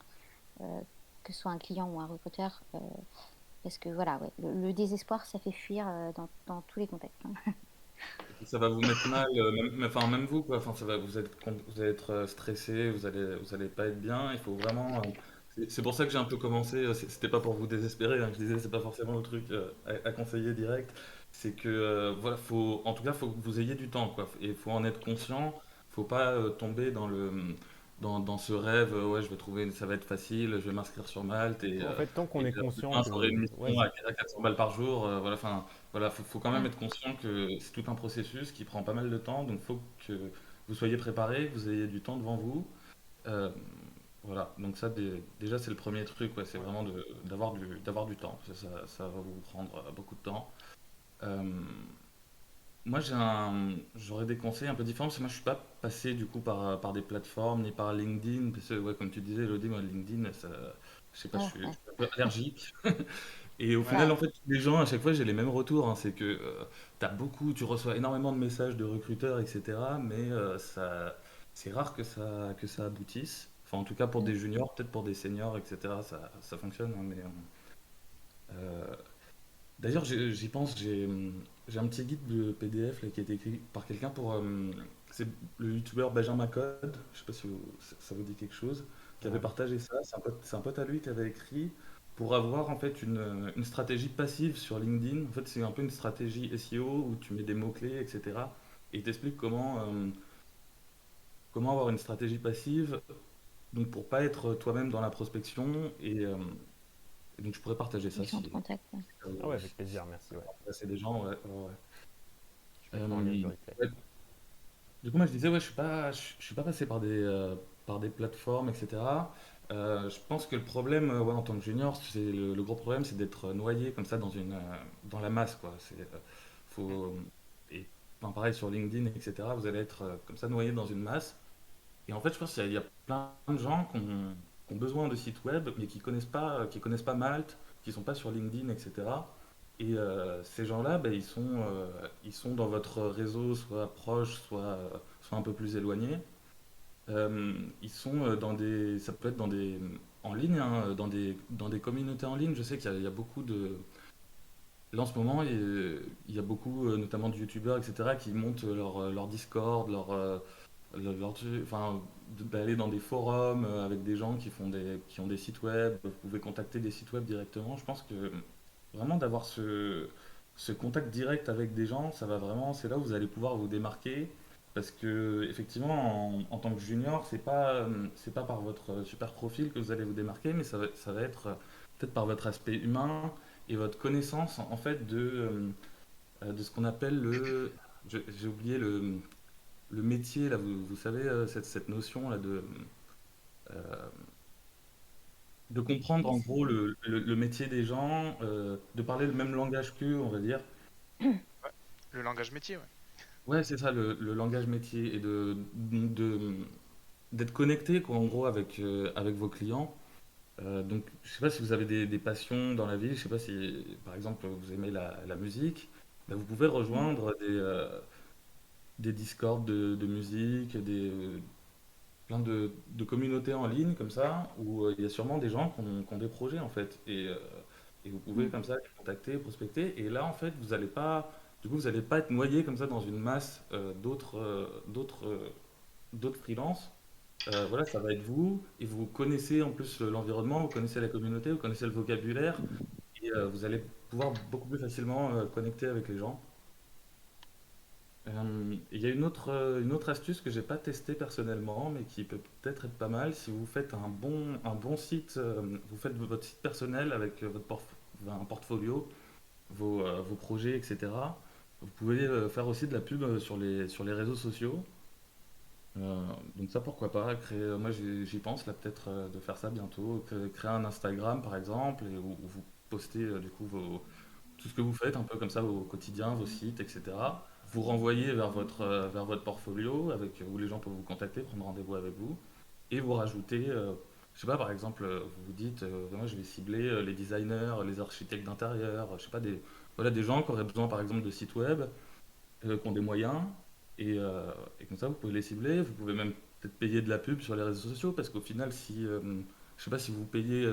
euh, que ce soit un client ou un recruteur. Parce que voilà, ouais, le désespoir, ça fait fuir dans tous les contextes, hein. Et puis ça va vous mettre mal, enfin même vous quoi. Enfin, vous allez être stressé, vous allez pas être bien. Il faut vraiment. C'est pour ça que j'ai un peu commencé. C'était pas pour vous désespérer, hein, que je disais, c'est pas forcément le truc à conseiller direct. C'est que voilà, en tout cas, faut que vous ayez du temps quoi. Et il faut en être conscient. Faut pas tomber dans ce rêve. Ouais, je vais trouver, ça va être facile. Je vais m'inscrire sur Malte En fait, tant qu'on et est conscient demain j'aurai une que, ouais, mission à 400 balles par jour. Voilà, enfin. Voilà, faut quand même Ouais. être conscient que c'est tout un processus qui prend pas mal de temps, donc faut que vous soyez préparé, que vous ayez du temps devant vous. Euh, voilà, donc ça déjà c'est le premier truc, ouais, c'est Ouais. vraiment d'avoir du temps. Ça va vous prendre beaucoup de temps. Euh, moi j'aurais des conseils un peu différents parce que moi je suis pas passé du coup par des plateformes ni par LinkedIn parce que ouais, comme tu disais Elodie, moi LinkedIn, je sais pas, Ah, je ouais. suis un peu allergique. Et au Ouais. final, Bah, en fait, les gens, à chaque fois, j'ai les mêmes retours, hein. C'est que tu reçois énormément de messages de recruteurs, etc. Mais c'est rare que ça aboutisse. Enfin, en tout cas, pour mm, des juniors, peut-être pour des seniors, etc. Ça fonctionne, hein, mais euh, d'ailleurs, j'y pense, j'ai un petit guide de PDF là, qui a été écrit par quelqu'un c'est le youtubeur Benjamin Code, je sais pas si ça vous dit quelque chose, qui avait non. partagé ça. C'est un pote à lui qui avait écrit pour avoir en fait une stratégie passive sur LinkedIn. En fait, c'est un peu une stratégie SEO où tu mets des mots-clés, etc. Et il t'explique comment avoir une stratégie passive, donc pour pas être toi-même dans la prospection. Et donc, je pourrais partager les ça gens de si, contact, ouais. Ah ouais, si avec plaisir, merci, ouais. ça intéresse des gens. Ouais, ouais, ouais. Je mettrai en lien du replay. Ouais. Du coup, moi, je disais, ouais, je suis pas passé par des plateformes, etc. Je pense que le problème, ouais, en tant que junior, le gros problème, c'est d'être noyé comme ça dans la masse, quoi. Mm. Faut, et enfin, pareil sur LinkedIn, etc. Vous allez être comme ça noyé dans une masse. Et en fait, je pense qu'il y a plein de gens qui ont besoin de sites web, mais qui connaissent pas Malte, qui sont pas sur LinkedIn, etc. Et ces gens-là, ben, ils sont dans votre réseau, soit proche, soit un peu plus éloigné. Ils sont ça peut être en ligne, hein, dans des communautés en ligne. Je sais qu'il y a beaucoup là en ce moment, il y a beaucoup, notamment de youtubeurs, etc., qui montent leur Discord, enfin, d'aller dans des forums avec des gens qui ont des sites web. Vous pouvez contacter des sites web directement. Je pense que vraiment d'avoir ce contact direct avec des gens, ça va vraiment, c'est là où vous allez pouvoir vous démarquer. Parce que effectivement, en tant que junior, c'est pas par votre super profil que vous allez vous démarquer, mais ça va être peut-être par votre aspect humain et votre connaissance en fait de ce qu'on appelle j'ai oublié le métier, là, vous savez, cette notion là euh, de comprendre Mais en gros le métier des gens, de parler le même langage qu'eux, on va dire. Ouais. Le langage métier, ouais. Ouais, c'est ça, le langage métier et d'être connecté quoi, en gros avec vos clients. Donc, je sais pas si vous avez des passions dans la vie. Je sais pas si, par exemple, vous aimez la musique. Ben, vous pouvez rejoindre des discords de musique, plein de communautés en ligne comme ça, où il y a sûrement des gens qui ont des projets en fait. Et vous pouvez Mm. comme ça les contacter, prospecter. Et là, en fait, vous allez pas, du coup, vous allez pas être noyé comme ça dans une masse d'autres freelances. Voilà, ça va être vous, et vous connaissez en plus l'environnement, vous connaissez la communauté, vous connaissez le vocabulaire, et vous allez pouvoir beaucoup plus facilement connecter avec les gens. Il y a une autre astuce que j'ai pas testée personnellement, mais qui peut peut-être être pas mal. Si vous faites un bon site, vous faites votre site personnel avec un portfolio, vos projets, etc. Vous pouvez faire aussi de la pub sur les réseaux sociaux. Euh, donc ça, pourquoi pas, moi j'y pense là peut-être de faire ça bientôt, créer un Instagram par exemple, où vous postez du coup tout ce que vous faites un peu comme ça au quotidien, vos sites, etc. Vous renvoyez vers votre portfolio où les gens peuvent vous contacter, prendre rendez-vous avec vous, et vous rajoutez, je sais pas, par exemple, vous vous dites, moi je vais cibler les designers, les architectes d'intérieur, je sais pas, voilà, des gens qui auraient besoin par exemple de sites web, qui ont des moyens, et comme ça vous pouvez les cibler, vous pouvez même peut-être payer de la pub sur les réseaux sociaux, parce qu'au final, si, je sais pas si vous payez,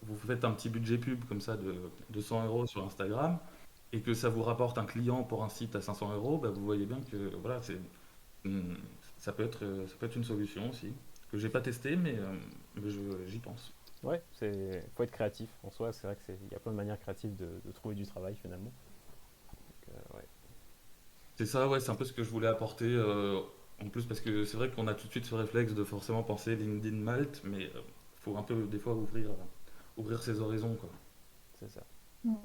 vous faites un petit budget pub comme ça de 100 euros sur Instagram, et que ça vous rapporte un client pour un site à 500 euros, bah, vous voyez bien que voilà, hum, ça peut être une solution aussi, que j'ai pas testé, mais j'y pense. Ouais, faut être créatif en soi. C'est vrai il y a plein de manières créatives de trouver du travail finalement. Donc, ouais. C'est ça, ouais, c'est un peu ce que je voulais apporter. En plus, parce que c'est vrai qu'on a tout de suite ce réflexe de forcément penser LinkedIn Malte, mais faut un peu des fois ouvrir ses horizons, quoi. C'est ça. Mm.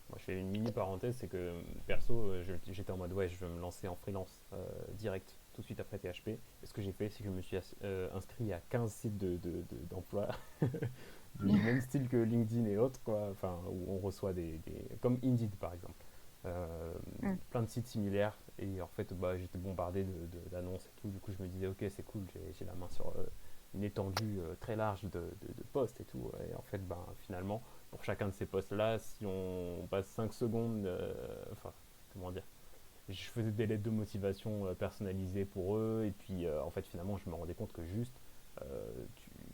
Moi, je fais une mini parenthèse, c'est que perso, j'étais en mode ouais, je veux me lancer en freelance direct, tout de suite après THP. Et ce que j'ai fait, c'est que je me suis inscrit à 15 sites d'emploi du même style que LinkedIn et autres, quoi. Enfin, où on reçoit comme Indeed par exemple. Euh, Mm. Plein de sites similaires. Et en fait, bah, j'étais bombardé d'annonces et tout. Du coup, je me disais, ok, c'est cool, j'ai la main sur une étendue très large de postes et tout. Et en fait, ben, finalement, pour chacun de ces postes-là, si on passe 5 secondes, enfin, comment dire, je faisais des lettres de motivation personnalisées pour eux, et puis en fait, finalement, je me rendais compte que juste,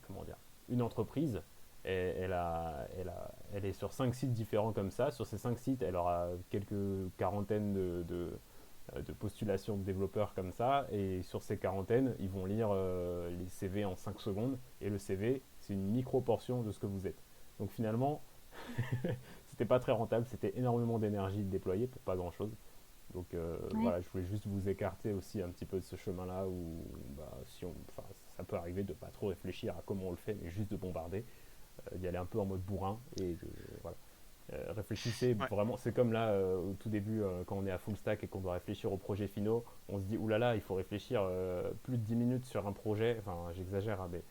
comment dire, une entreprise, elle est sur 5 sites différents comme ça. Sur ces 5 sites, elle aura quelques quarantaines de postulations de développeurs comme ça, et sur ces quarantaines, ils vont lire les CV en 5 secondes, et le CV, c'est une micro-portion de ce que vous êtes. Donc finalement, c'était pas très rentable, c'était énormément d'énergie déployée pour pas grand chose. Donc Ouais. voilà, je voulais juste vous écarter aussi un petit peu de ce chemin-là où bah, enfin, ça peut arriver de pas trop réfléchir à comment on le fait, mais juste de bombarder, d'y aller un peu en mode bourrin voilà. Réfléchissez Ouais. vraiment, c'est comme là au tout début quand on est à full stack et qu'on doit réfléchir aux projets finaux, on se dit oulala, il faut réfléchir plus de 10 minutes sur un projet, enfin j'exagère, hein, mais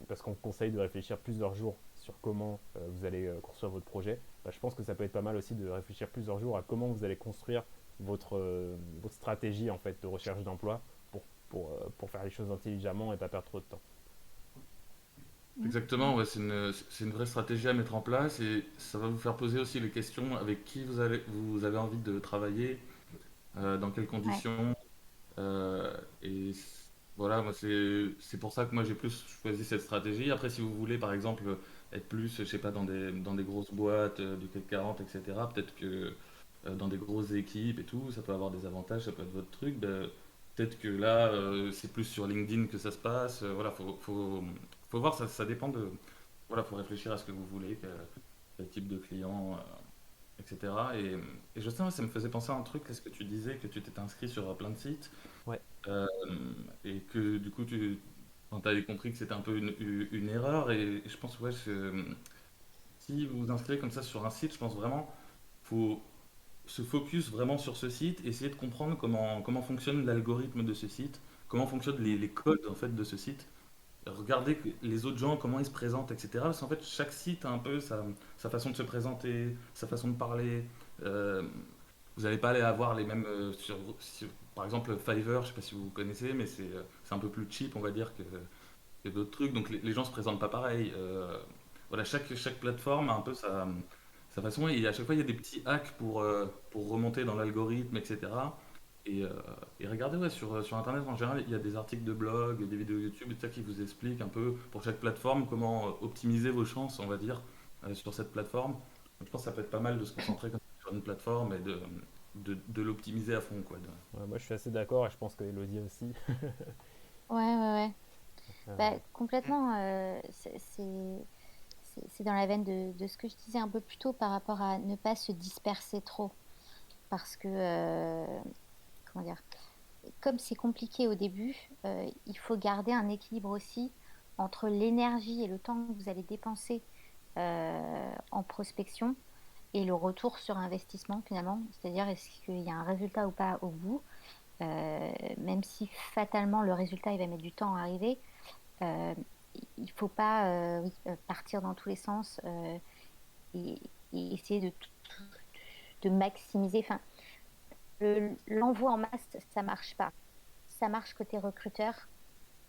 parce qu'on conseille de réfléchir plusieurs jours sur comment vous allez construire votre projet. Bah, je pense que ça peut être pas mal aussi de réfléchir plusieurs jours à comment vous allez construire votre stratégie en fait de recherche d'emploi pour faire les choses intelligemment et pas perdre trop de temps. Mm. Exactement, ouais, c'est une vraie stratégie à mettre en place, et ça va vous faire poser aussi les questions avec qui vous avez envie de travailler, dans quelles Ouais. conditions. Et voilà, moi c'est pour ça que moi j'ai plus choisi cette stratégie. Après, si vous voulez par exemple être plus, je sais pas, dans des grosses boîtes du CAC 40, etc., peut-être que dans des grosses équipes et tout, ça peut avoir des avantages, ça peut être votre truc. Ben, peut-être que là, c'est plus sur LinkedIn que ça se passe. Voilà, faut voir, ça dépend de. Voilà, faut réfléchir à ce que vous voulez, quel type de client, etc. Et je sais, ça me faisait penser à un truc, est-ce que tu disais que tu t'étais inscrit sur plein de sites? Ouais. Euh, et que du coup, tu avais compris que c'était un peu une erreur. Et je pense, ouais, si vous vous inscrivez comme ça sur un site, je pense vraiment faut se focus vraiment sur ce site, essayer de comprendre comment fonctionne l'algorithme de ce site, comment fonctionnent les codes en fait de ce site. Regardez les autres gens, comment ils se présentent, etc. Parce qu'en fait, chaque site a un peu sa façon de se présenter, sa façon de parler. Euh, vous n'allez pas aller avoir les mêmes. par exemple, Fiverr, je sais pas si vous connaissez, mais c'est un peu plus cheap, on va dire, que d'autres trucs. Donc les gens se présentent pas pareil. Voilà, chaque plateforme a un peu sa façon. Et à chaque fois, il y a des petits hacks pour remonter dans l'algorithme, etc. Et, euh, et regardez, ouais, sur Internet, en général, il y a des articles de blog, des vidéos YouTube, et tout ça qui vous expliquent un peu pour chaque plateforme comment optimiser vos chances, on va dire, sur cette plateforme. Donc, je pense que ça peut être pas mal de se concentrer comme ça sur une plateforme et de l'optimiser à fond, quoi. Ouais, moi, je suis assez d'accord et je pense que Elodie aussi. Ouais, ouais, ouais. Bah, Euh, complètement. C'est dans la veine de ce que je disais un peu plus tôt par rapport à ne pas se disperser trop. Parce que, comment dire, comme c'est compliqué au début, il faut garder un équilibre aussi entre l'énergie et le temps que vous allez dépenser en prospection et le retour sur investissement finalement. C'est-à-dire, est-ce qu'il y a un résultat ou pas au bout. Même si fatalement le résultat il va mettre du temps à arriver, euh, il ne faut pas oui, partir dans tous les sens et, et essayer de maximiser. Enfin, l'envoi en masse, ça marche pas. Ça marche côté recruteur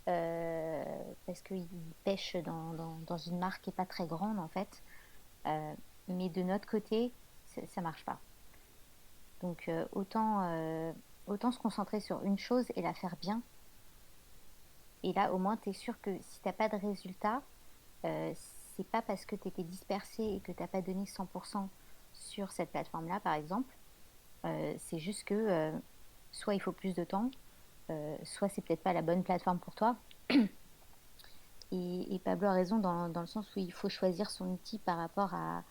euh, parce qu'ils pêchent dans une marque qui n'est pas très grande en fait. Euh, mais de notre côté, ça marche pas. Donc autant se concentrer sur une chose et la faire bien. Et là, au moins, tu es sûr que si t'as pas de résultat, euh, c'est pas parce que tu étais dispersé et que t'as pas donné 100% sur cette plateforme-là, par exemple. C'est juste que soit il faut plus de temps, soit c'est peut-être pas la bonne plateforme pour toi. Et Pablo a raison dans le sens où il faut choisir son outil par rapport à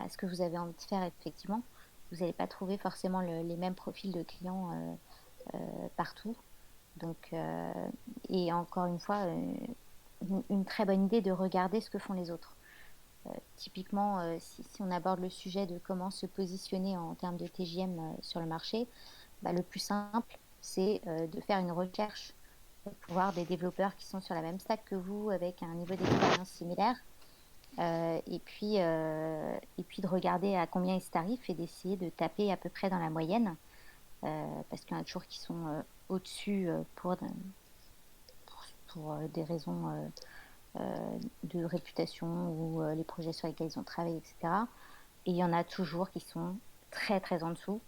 ce que vous avez envie de faire, effectivement. Vous n'allez pas trouver forcément les mêmes profils de clients partout. Donc, et encore une fois, une très bonne idée de regarder ce que font les autres. Typiquement, si on aborde le sujet de comment se positionner en termes de TJM sur le marché, bah, le plus simple, c'est de faire une recherche pour voir des développeurs qui sont sur la même stack que vous, avec un niveau d'expérience similaire, et puis de regarder à combien ils se tarifent et d'essayer de taper à peu près dans la moyenne, parce qu'il y en a toujours qui sont au-dessus pour des raisons de réputation ou les projets sur lesquels ils ont travaillé, etc. Et il y en a toujours qui sont très très en dessous.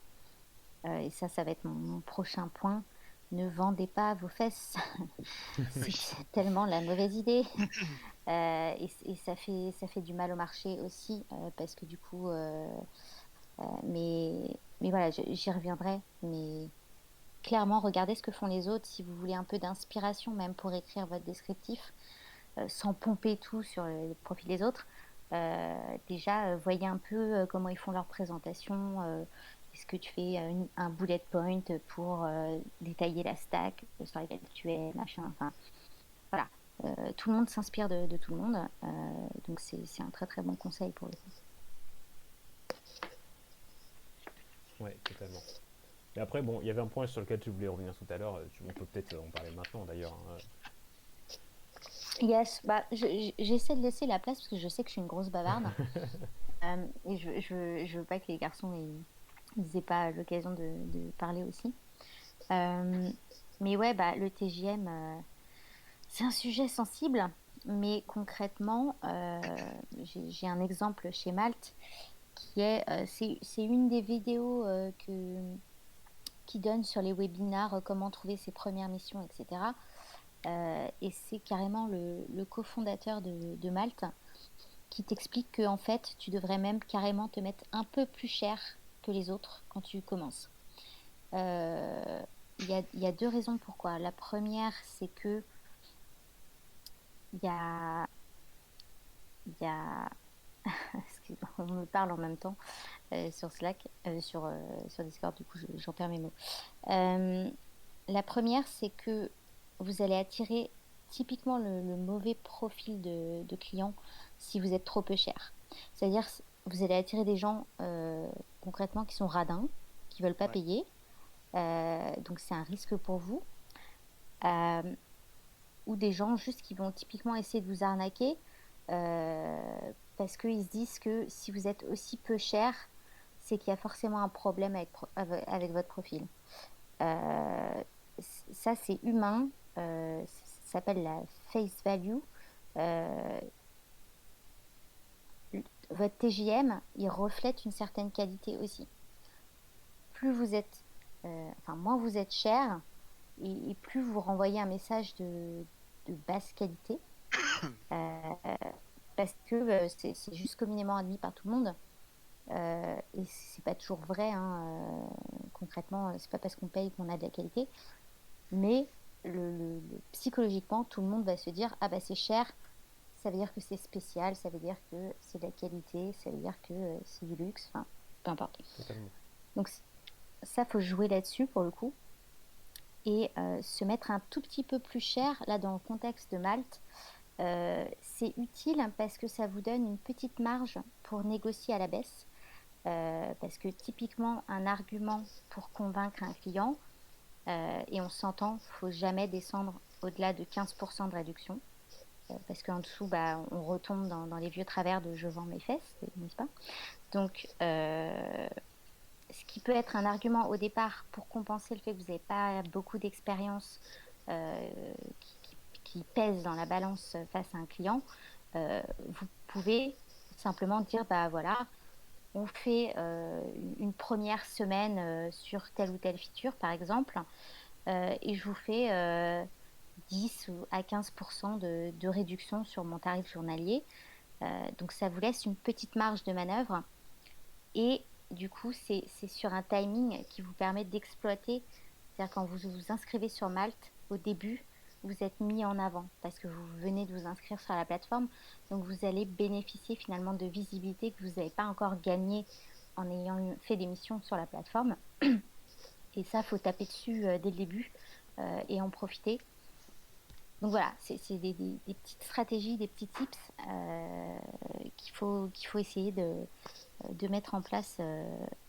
Et ça va être mon prochain point. Ne vendez pas vos fesses. C'est Oui. tellement la mauvaise idée. Et ça fait du mal au marché aussi, parce que du coup, mais voilà, j'y reviendrai. Mais clairement, regardez ce que font les autres si vous voulez un peu d'inspiration, même pour écrire votre descriptif, sans pomper tout sur le profil des autres. Déjà, voyez un peu comment ils font leur présentation. Est-ce que tu fais un bullet point pour détailler la stack sur laquelle tu es, machin. Enfin, voilà. Tout le monde s'inspire de tout le monde. Donc, c'est un très très bon conseil pour le coup. ouais, totalement. Mais après, bon, il y avait un point sur lequel tu voulais revenir tout à l'heure. On peut peut-être en parler maintenant d'ailleurs, hein. Yes, bah, j'essaie de laisser la place parce que je sais que je suis une grosse bavarde. Et je veux pas que les garçons ils aient pas l'occasion de parler aussi. Euh, mais ouais, bah, le TJM, c'est un sujet sensible. Mais concrètement, j'ai un exemple chez Malte qui c'est une des vidéos qui donne sur les webinars comment trouver ses premières missions, etc. Et c'est carrément le cofondateur de Malte qui t'explique que en fait, tu devrais même carrément te mettre un peu plus cher que les autres quand tu commences. Euh, il y a deux raisons pourquoi. La première, c'est que il y a, il y a excuse-moi, on me parle en même temps sur Slack, sur Discord, du coup j'en perds mes mots. Euh, la première, c'est que vous allez attirer typiquement le mauvais profil de client si vous êtes trop peu cher. C'est-à-dire, vous allez attirer des gens concrètement qui sont radins, qui veulent pas Ouais. payer. Donc c'est un risque pour vous. Euh, ou des gens juste qui vont typiquement essayer de vous arnaquer parce qu'ils se disent que si vous êtes aussi peu cher, c'est qu'il y a forcément un problème avec votre profil. Euh, Ça, c'est humain. Ça s'appelle la face value. Euh, Votre TJM, il reflète une certaine qualité aussi. Plus vous êtes, enfin, moins vous êtes cher, et plus vous renvoyez un message de basse qualité, euh, parce que c'est juste communément admis par tout le monde. Et c'est pas toujours vrai, hein, concrètement, c'est pas parce qu'on paye qu'on a de la qualité, mais psychologiquement, tout le monde va se dire, ah bah c'est cher, ça veut dire que c'est spécial, ça veut dire que c'est de la qualité, ça veut dire que c'est du luxe, enfin, peu importe. Totalement. Donc ça, faut jouer là-dessus pour le coup. Et se mettre un tout petit peu plus cher, là dans le contexte de Malte, c'est utile parce que ça vous donne une petite marge pour négocier à la baisse. Parce que typiquement, un argument pour convaincre un client, et on s'entend, il ne faut jamais descendre au-delà de 15% de réduction. Parce qu'en dessous, bah, on retombe dans les vieux travers de je vends mes fesses, n'est-ce pas? Donc, ce qui peut être un argument au départ pour compenser le fait que vous n'avez pas beaucoup d'expérience, euh, qui pèse dans la balance face à un client, vous pouvez simplement dire, bah voilà, on fait une première semaine sur telle ou telle feature, par exemple, et je vous fais 10 ou à 15% de réduction sur mon tarif journalier. Donc ça vous laisse une petite marge de manœuvre, et du coup c'est sur un timing qui vous permet d'exploiter. C'est-à-dire quand vous vous inscrivez sur Malte, au début, vous êtes mis en avant parce que vous venez de vous inscrire sur la plateforme. Donc vous allez bénéficier finalement de visibilité que vous n'avez pas encore gagnée en ayant fait des missions sur la plateforme. Et ça, faut taper dessus dès le début et en profiter. Donc voilà, c'est des petites stratégies, des petits tips qu'il faut essayer de mettre en place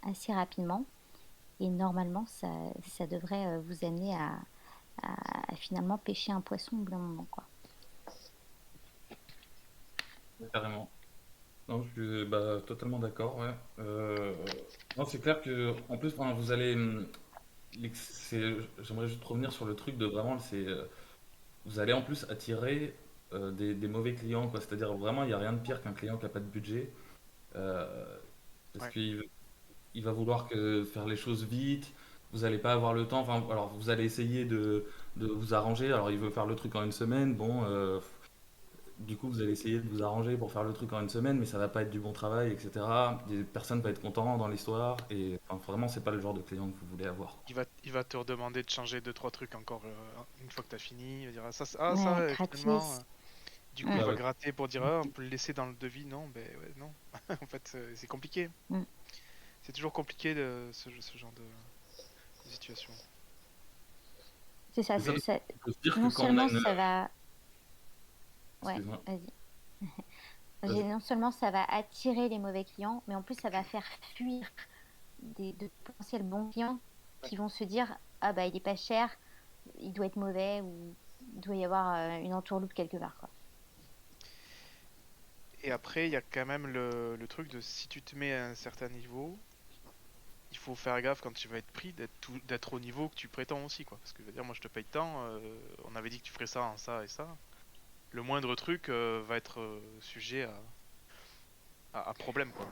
assez rapidement. Et normalement, ça devrait vous amener à finalement pêcher un poisson au bon moment, quoi. Carrément. Non, je suis bah, totalement d'accord, ouais. Non, c'est clair que, en plus, enfin, vous allez. J'aimerais juste revenir sur le truc de vraiment, vous allez en plus attirer des mauvais clients, quoi. C'est-à-dire vraiment, il n'y a rien de pire qu'un client qui n'a pas de budget. euh, Parce Ouais. qu'il va vouloir faire les choses vite. Vous n'allez pas avoir le temps. Enfin, alors, vous allez essayer de vous arranger. Alors, il veut faire le truc en une semaine. Bon, du coup, vous allez essayer de vous arranger pour faire le truc en une semaine, mais ça va pas être du bon travail, etc. Personne ne va être content dans l'histoire. Et enfin, vraiment, c'est pas le genre de client que vous voulez avoir. Il va te redemander de changer deux, trois trucs encore une fois que tu as fini. Il va dire ah, ça Ouais, finalement. gratis. Du coup, il Mm, Bah va ouais. gratter pour dire ah, on peut le laisser dans le devis. Non, ben ouais, non. En fait, c'est compliqué. mm. C'est toujours compliqué ce genre de situation. C'est ça, C'est ça, il faut se dire que non quand on a seulement une. ça va... Ouais, Excuse-moi. vas-y. Vas-y. Non seulement ça va attirer les mauvais clients, mais en plus ça va faire fuir de potentiels bons clients qui vont se dire, ah bah il est pas cher, il doit être mauvais, ou il doit y avoir une entourloupe quelque part, quoi. Et après, il y a quand même le truc de si tu te mets à un certain niveau, il faut faire gaffe quand tu vas être pris d'être au niveau que tu prétends aussi, quoi. Parce que je veux dire, moi je te paye tant, on avait dit que tu ferais ça en ça et ça. Le moindre truc va être sujet à problème, quoi.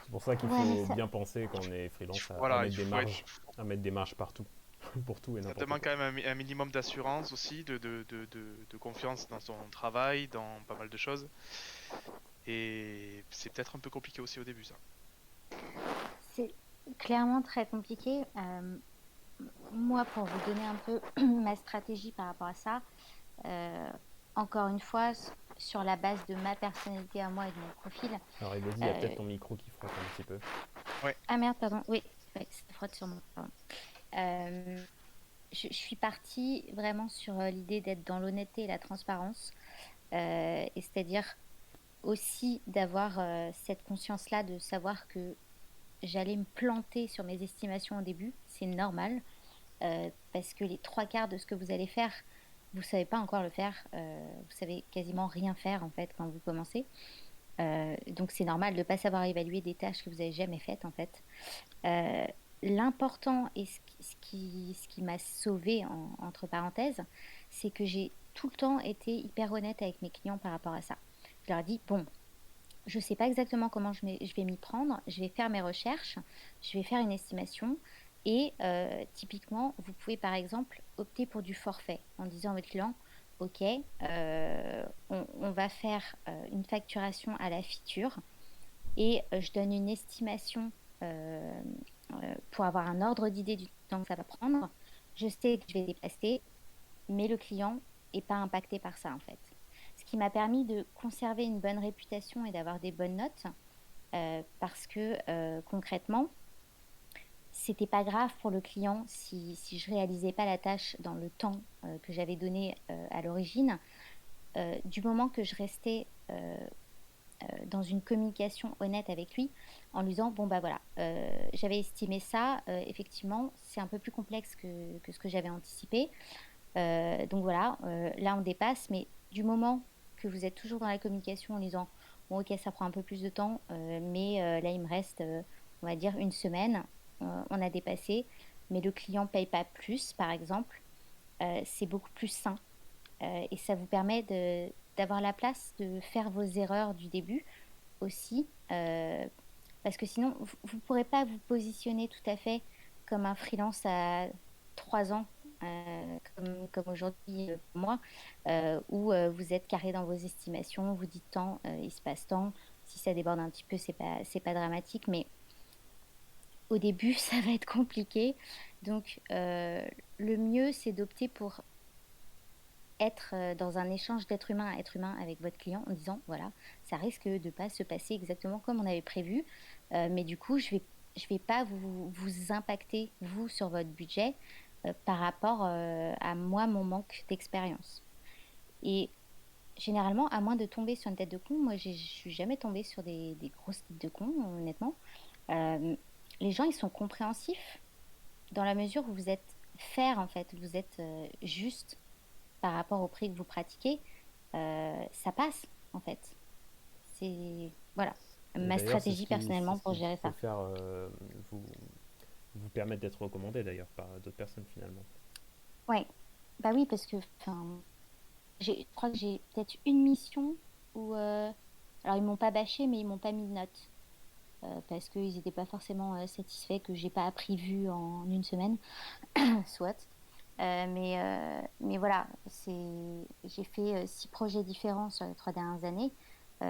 C'est pour ça qu'il Ouais, mais faut ça... bien penser quand on est freelance à Voilà, mettre des marges, à mettre des marges partout, pour tout et ça n'importe demande quoi. quand même un minimum d'assurance aussi, de confiance dans son travail, dans pas mal de choses. Et c'est peut-être un peu compliqué aussi au début, ça. C'est clairement très compliqué. Moi, pour vous donner un peu ma stratégie par rapport à ça, euh, encore une fois, sur la base de ma personnalité à moi et de mon profil. Alors Elodie, il y a peut-être euh, ton micro qui frotte un petit peu. Ouais, Ah merde, pardon, oui, ouais, ça frotte sur moi. Pardon. Euh, je suis partie vraiment sur l'idée d'être dans l'honnêteté et la transparence, et c'est-à-dire aussi d'avoir cette conscience-là, de savoir que j'allais me planter sur mes estimations au début, c'est normal, parce que les trois quarts de ce que vous allez faire, vous ne savez pas encore le faire, vous savez quasiment rien faire en fait quand vous commencez. Donc c'est normal de ne pas savoir évaluer des tâches que vous n'avez jamais faites en fait. Euh, l'important et ce qui m'a sauvé entre parenthèses, c'est que j'ai tout le temps été hyper honnête avec mes clients par rapport à ça. Je leur ai dit, bon, je ne sais pas exactement comment je vais m'y prendre, je vais faire mes recherches, je vais faire une estimation et typiquement, vous pouvez par exemple opter pour du forfait en disant à votre client, OK, on va faire une facturation à la feature et je donne une estimation euh, pour avoir un ordre d'idée du temps que ça va prendre. Je sais que je vais dépasser, mais le client n'est pas impacté par ça en fait. Ce qui m'a permis de conserver une bonne réputation et d'avoir des bonnes notes parce que concrètement, c'était pas grave pour le client si je réalisais pas la tâche dans le temps que j'avais donné à l'origine, du moment que je restais dans une communication honnête avec lui en lui disant bon bah voilà, j'avais estimé ça, effectivement c'est un peu plus complexe que ce que j'avais anticipé. Donc voilà, là on dépasse, mais du moment que vous êtes toujours dans la communication en disant bon ok ça prend un peu plus de temps, mais là il me reste on va dire une semaine, on a dépassé, mais le client paye pas plus par exemple, c'est beaucoup plus sain et ça vous permet d'avoir la place de faire vos erreurs du début aussi, parce que sinon vous ne pourrez pas vous positionner tout à fait comme un freelance à 3 ans, comme aujourd'hui pour moi, où vous êtes carré dans vos estimations, vous dites tant, il se passe tant. Si ça déborde un petit peu, c'est pas dramatique, mais au début, ça va être compliqué. Donc, le mieux, c'est d'opter pour être dans un échange d'être humain à être humain avec votre client en disant, voilà, ça risque de pas se passer exactement comme on avait prévu, mais du coup, je vais pas vous impacter, vous, sur votre budget par rapport à moi, mon manque d'expérience. Et généralement, à moins de tomber sur une tête de con, moi, je suis jamais tombée sur des grosses têtes de con, honnêtement. Euh, les gens, ils sont compréhensifs dans la mesure où vous êtes fair, en fait, vous êtes juste par rapport au prix que vous pratiquez, ça passe en fait. C'est voilà Et ma d'ailleurs, stratégie c'est personnellement ce pour qui gérer peut ça. faire vous, vous permettre d'être recommandé d'ailleurs par d'autres personnes finalement. Ouais, bah oui parce que enfin, je crois que j'ai peut-être une mission où alors ils m'ont pas bâché mais ils m'ont pas mis de notes parce qu'ils n'étaient pas forcément satisfaits que j'ai pas appris vue en une semaine, soit. Mais voilà, j'ai fait 6 projets différents sur les 3 dernières années.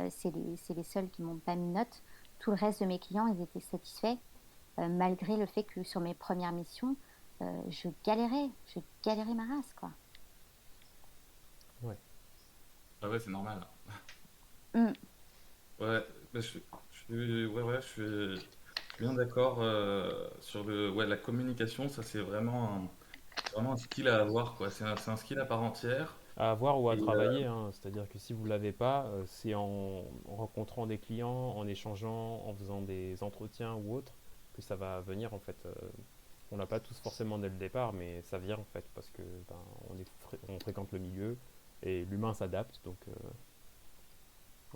C'est les seuls qui m'ont pas mis de note. Tout le reste de mes clients, ils étaient satisfaits, malgré le fait que sur mes premières missions, je galérais ma race, quoi. Ouais. Ah ouais, c'est normal. Mm. Ouais, bah, je suis bien d'accord sur ouais, la communication, ça c'est vraiment un skill à avoir, quoi. C'est un skill à part entière. À avoir ou à Et travailler, hein. C'est-à-dire que si vous ne l'avez pas, c'est en rencontrant des clients, en échangeant, en faisant des entretiens ou autres, que ça va venir en fait. On l'a pas tous forcément dès le départ, mais ça vient en fait parce que ben, on fréquente le milieu et l'humain s'adapte, donc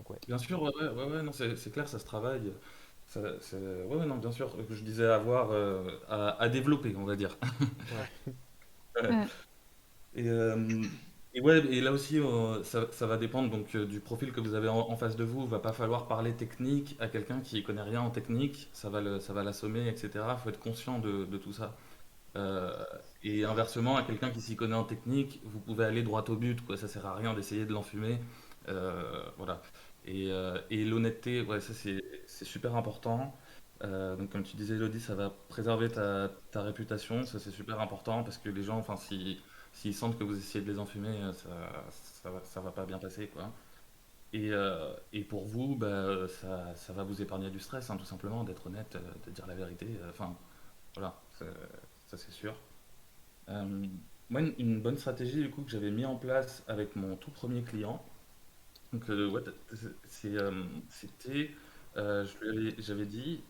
ouais. bien sûr, ouais, ouais, ouais, ouais, non, c'est clair, ça se travaille. Ouais, ouais, non, bien sûr, je disais avoir à développer, on va dire. Ouais. Ouais. Mm. Et, euh, et ouais, et là aussi, ça va dépendre donc du profil que vous avez en face de vous. Il va pas falloir parler technique à quelqu'un qui connaît rien en technique. Ça va l'assommer, etc. Il faut être conscient de tout ça. Euh, et inversement, à quelqu'un qui s'y connaît en technique, vous pouvez aller droit au but, quoi. Ça sert à rien d'essayer de l'enfumer. Voilà. Et l'honnêteté, ouais, ça c'est super important. Donc comme tu disais, Elodie, ça va préserver ta réputation. Ça c'est super important parce que les gens, enfin, s'ils sentent que vous essayez de les enfumer, ça va pas bien passer, quoi. Et pour vous, bah, ça va vous épargner du stress, hein, tout simplement, d'être honnête, de dire la vérité. Enfin, voilà, ça c'est sûr. Euh, Moi, une bonne stratégie du coup que j'avais mis en place avec mon tout premier client. Donc, ouais, c'était, j'avais dit,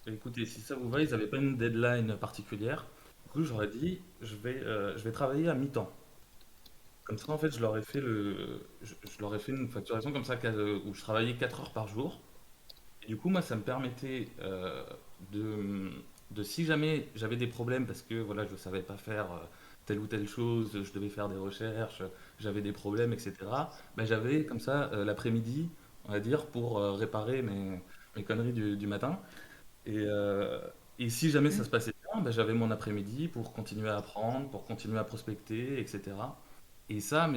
écoutez, si ça vous va, ils n'avaient pas une deadline particulière. Du coup, j'aurais dit, je vais travailler à mi-temps. Comme ça, en fait, je leur ai fait une facturation comme ça où je travaillais 4 heures par jour. Et du coup, moi, ça me permettait de, de si jamais j'avais des problèmes parce que voilà, je ne savais pas faire telle ou telle chose, je devais faire des recherches, j'avais des problèmes, etc. Ben, j'avais comme ça l'après-midi, on va dire, pour réparer mes conneries du matin. Et, euh, et si jamais ça Mm. se passait bien, ben, j'avais mon après-midi pour continuer à apprendre, pour continuer à prospecter, etc. Et ça,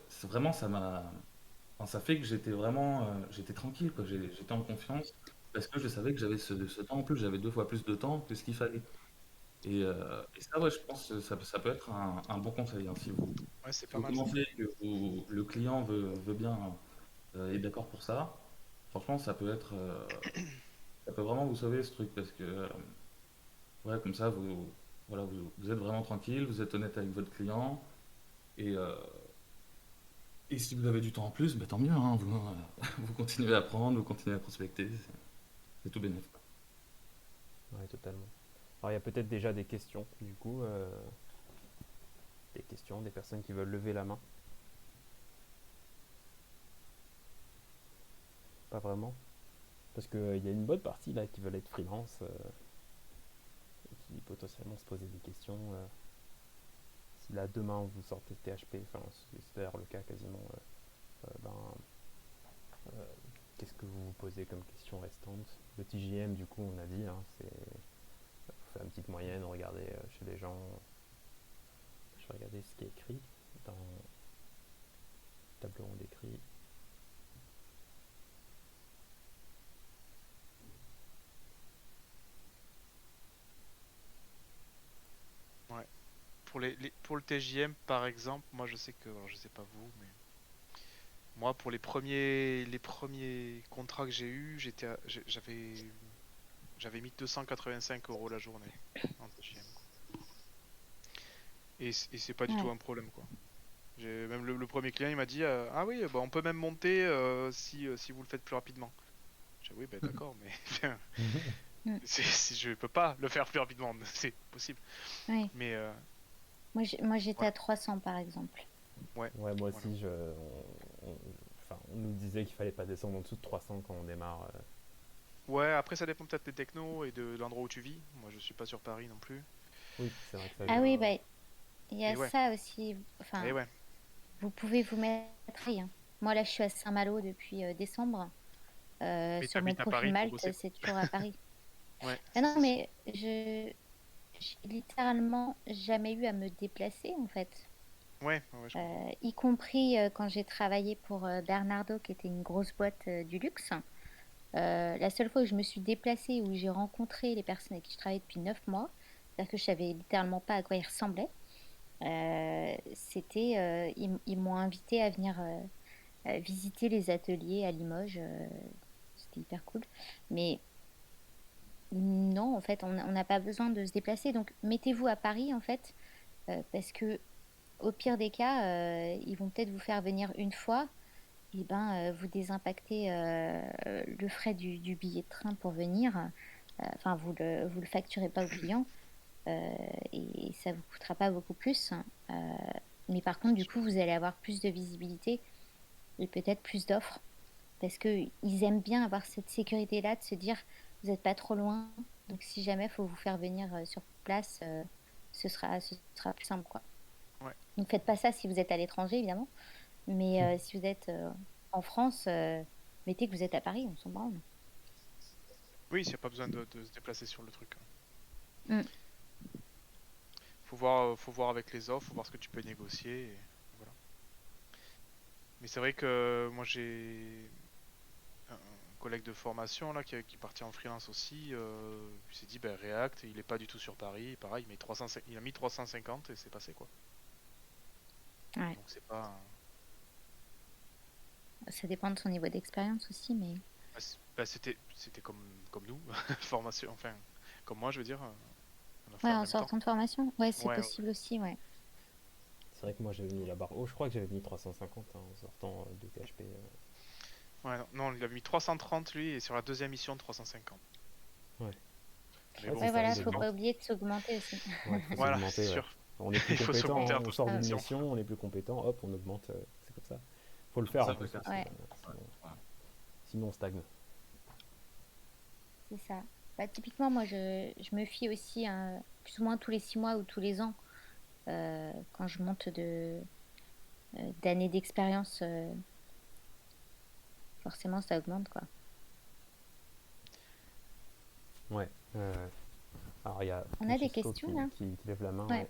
c'est vraiment, enfin, ça fait que j'étais vraiment, j'étais tranquille, quoi. J'étais en confiance parce que je savais que j'avais ce temps en plus, j'avais 2 fois plus de temps que ce qu'il fallait. Et ça, ouais, je pense que ça peut être un bon conseil, hein, Ouais, c'est si pas vous mal ça. commencez et que le client veut bien, est d'accord pour ça. Franchement, ça peut vraiment vous sauver ce truc parce que, ouais, comme ça, voilà, vous êtes vraiment tranquille, vous êtes honnête avec votre client et, euh, et si vous avez du temps en plus, bah, tant mieux, hein, vous continuez à apprendre, vous continuez à prospecter, c'est tout bénéf. Ouais, totalement. Alors, il y a peut-être déjà des questions, du coup, des questions, des personnes qui veulent lever la main. Pas vraiment. Parce qu'il y a une bonne partie là qui veulent être freelance et qui potentiellement se posaient des questions. Si là demain vous sortez de THP, enfin c'est d'ailleurs le cas quasiment, ben, euh, qu'est-ce que vous vous posez comme question restante? Le TJM du coup on a dit, hein, c'est on fait une petite moyenne, regardez chez les gens. Je vais regarder ce qui est écrit dans le tableau rond d'écrit. Ouais. Pour le TJM, par exemple, moi je sais que, alors, je sais pas vous, mais moi pour les premiers contrats que j'ai eus, j'avais mis 285 € la journée en TJM, quoi. Et c'est pas du tout Ouais. un problème, quoi. Même le premier client, il m'a dit ah oui, bah, on peut même monter si vous le faites plus rapidement. J'ai dit oui, bah, d'accord, mais Mm. je peux pas le faire plus rapidement, c'est possible. Ouais. Mais Moi, j'étais voilà, à 300 par exemple. ouais, Ouais, moi voilà. aussi, enfin, on nous disait qu'il fallait pas descendre en dessous de 300 quand on démarre. Ouais, après ça dépend peut-être des technos et de l'endroit où tu vis. Moi, je suis pas sur Paris non plus. Oui, c'est vrai que ça Et, Ah joue. oui, bah, il y a et ouais, ça aussi. et Enfin, ouais. vous pouvez vous mettre à Paris, hein. Moi, là, je suis à Saint-Malo depuis décembre. Mais Sur mon t'habites à profil Paris pour Malte, bosser, quoi. c'est toujours à Paris. Ouais, Ah ça non, c'est sûr. mais j'ai littéralement jamais eu à me déplacer, en fait. Ouais, ouais, ouais, je comprends. Y compris quand j'ai travaillé pour Bernardo, qui était une grosse boîte du luxe. La seule fois où je me suis déplacée, où j'ai rencontré les personnes avec qui je travaillais depuis 9 mois, c'est-à-dire que je savais littéralement pas à quoi ils ressemblaient, c'était, ils m'ont invité à venir visiter les ateliers à Limoges. C'était hyper cool. Mais non, en fait, on n'a pas besoin de se déplacer. Donc, mettez-vous à Paris, en fait, parce que au pire des cas, ils vont peut-être vous faire venir une fois. Et ben, vous désimpactez le frais du billet de train pour venir. Enfin, vous le facturez pas au client et ça vous coûtera pas beaucoup plus. Euh, mais par contre, C'est du sûr. coup, vous allez avoir plus de visibilité et peut-être plus d'offres parce que ils aiment bien avoir cette sécurité-là de se dire vous n'êtes pas trop loin. Donc, si jamais il faut vous faire venir sur place, ce sera plus simple, quoi. Ouais. Donc, faites pas ça si vous êtes à l'étranger, évidemment. Mais si vous êtes en France, mettez que vous êtes à Paris, on s'en branle. Oui, il n'y a pas besoin de se déplacer sur le truc, hein. Mm. Faut voir avec les offres, faut voir ce que tu peux négocier. Et voilà. Mais c'est vrai que moi j'ai un collègue de formation là qui partit en freelance aussi. Il s'est dit ben, React, il est pas du tout sur Paris. Pareil, il a mis 350 et c'est passé, quoi. Ouais. Donc c'est pas. Ça dépend de son niveau d'expérience aussi, mais Bah, c'était comme nous, formation, enfin comme moi je veux dire, on a fait ouais, en en même temps. sortant de formation, ouais, c'est Ouais, ouais. possible aussi, ouais. C'est vrai que moi j'avais mis la barre haut, je crois que j'avais mis 350 hein, en sortant de THP. Ouais, non, non, il a mis 330 lui et sur la deuxième mission 350. Ouais. Mais Ouais, bon, c'est Ouais, ça, voilà, vous êtes faut bien. pas oublier de s'augmenter aussi. Ouais, faut voilà, c'est s'augmenter, ouais. sûr. On est plus Il faut se compétent, compter hein, entre on toutes sort les d'une Ouais, missions. mission, on est plus compétent, hop, on augmente, c'est comme ça. Faut le C'est comme faire ça en que plus, ça. hein, ouais, sinon on stagne. c'est ça. Bah, typiquement, moi, je me fie aussi plus ou moins tous les 6 mois ou tous les ans quand je monte d'années d'expérience. Forcément, ça augmente, quoi. Ouais. Alors, il y a On a des Francesco questions, là? qui lève la main. Ouais. Ouais.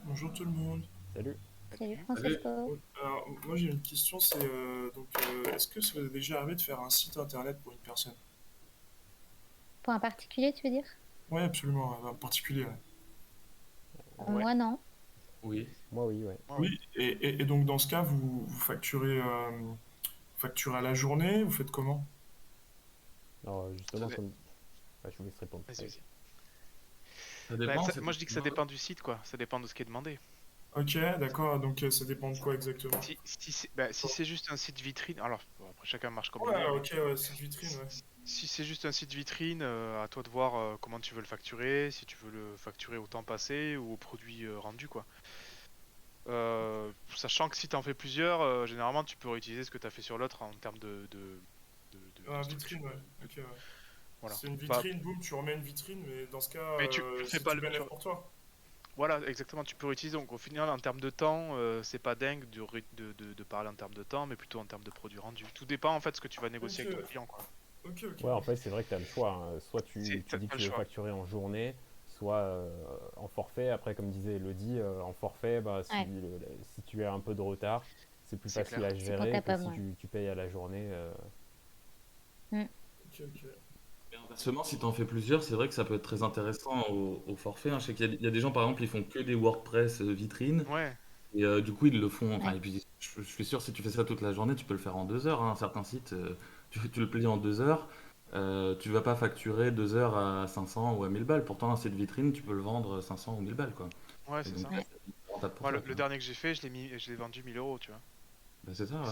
Bonjour tout le monde. Salut. Salut, Salut. Francesco. Alors, moi j'ai une question, c'est est-ce que ça vous est déjà arrivé de faire un site internet pour une personne? Pour un particulier, tu veux dire? Oui, absolument, en particulier. Ouais. Ouais, Moi, non. Oui. Moi, oui, ouais. moi, oui. Oui, et donc dans ce cas, vous facturez à la journée, vous faites comment? Alors, Ça justement, dé- comme. Je vous laisse répondre. Vas-y, Ouais. vas-y. Ça Bah, dépend, c'est moi, je dis que ça effectivement. dépend du site, quoi. Ça dépend de ce qui est demandé. Ok, d'accord, donc ça dépend de quoi exactement? Si c'est juste un site vitrine, alors bon, après chacun marche comme il Ouais, veut, mais ok, ouais, site vitrine, ouais. si c'est juste un site vitrine, à toi de voir comment tu veux le facturer, si tu veux le facturer au temps passé ou au produit rendu, quoi. Sachant que si tu en fais plusieurs, généralement tu peux réutiliser ce que tu as fait sur l'autre en termes de structure. Vitrine, ouais, ok, ouais. Voilà. C'est une Pas- vitrine, boum, tu remets une vitrine, mais dans ce cas, mais tu fais c'est pas du tu- bénéfice pour toi. Voilà, exactement, tu peux réutiliser. Donc au final, en termes de temps, c'est pas dingue de parler en termes de temps, mais plutôt en termes de produit rendu. Tout dépend en fait de ce que tu vas négocier avec ton Ok, client, quoi. ok, Ouais, en fait, c'est vrai que tu as le choix, hein. Soit tu dis que T'as tu le veux choix. facturer en journée, soit en forfait. Après, comme disait Elodie, en forfait, bah, Ouais, si tu as un peu de retard, c'est plus C'est facile à clair. c'est pour gérer ta que pomme, si ouais. tu payes à la journée. Mm. ok. Et inversement, si tu en fais plusieurs, c'est vrai que ça peut être très intéressant au forfait, hein. Je sais qu'il y a des gens, par exemple, ils font que des WordPress vitrines. Ouais, Et du coup, ils le font. Enfin, Ouais, et puis, je suis sûr, si tu fais ça toute la journée, tu peux le faire en 2 heures, hein. Certains sites, tu le plies en 2 heures. Tu vas pas facturer 2 heures à 500 ou à 1000 balles. Pourtant, un site vitrine, tu peux le vendre 500 ou 1000 balles, quoi. ouais, Et c'est donc, ça. ouais. c'est rentable pour Moi, toi, le tu vois. dernier que j'ai fait, je l'ai vendu 1000 euros, tu vois. Bah, c'est ça, Et ouais. Mm. ça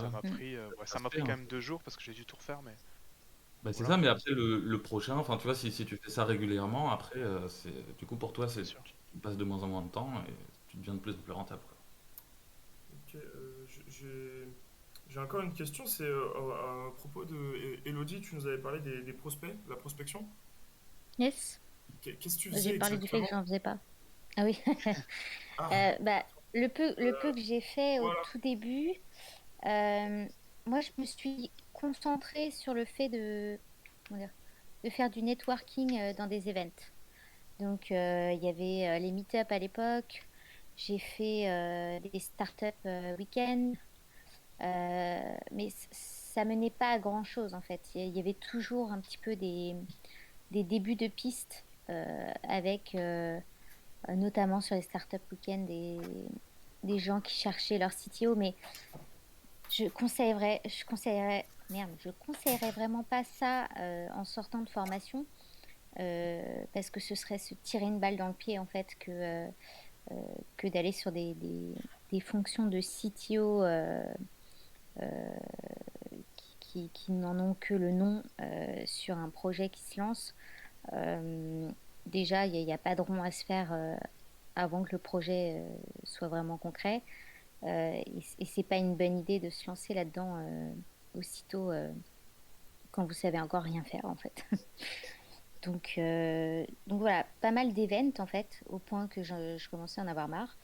Ça se m'a fait, pris quand hein. même 2 jours parce que j'ai dû tout refaire, mais Bah, c'est voilà, ça, mais après, le prochain, enfin, tu vois, si tu fais ça régulièrement, après, du coup, pour toi, c'est sûr. tu passes de moins en moins de temps et tu deviens de plus en plus rentable, quoi. Ok, j'ai encore une question, c'est à propos de Elodie, tu nous avais parlé des prospects, de la prospection. Yes. Qu'est-ce que tu J'ai faisais parlé du fait que exactement? j'en faisais pas. Ah oui. Ah, Bah, le peu que j'ai fait au voilà. tout début, euh, moi, je me suis concentrée sur le fait comment dire, de faire du networking dans des events. Donc, il y avait les meet-up à l'époque. J'ai fait des start-up week-end. Mais ça menait pas à grand-chose, en fait. Il y avait toujours un petit peu des débuts de pistes avec, notamment sur les start-up week-end, des gens qui cherchaient leur CTO. Mais je conseillerais vraiment pas ça en sortant de formation. Parce que ce serait se tirer une balle dans le pied en fait que d'aller sur des fonctions de CTO qui n'en ont que le nom sur un projet qui se lance. Euh, Déjà, il n'y a pas de rond à se faire avant que le projet soit vraiment concret. Et c'est pas une bonne idée de se lancer là-dedans aussitôt quand vous savez encore rien faire en fait. Donc voilà, pas mal d'events en fait, au point que je commençais à en avoir marre.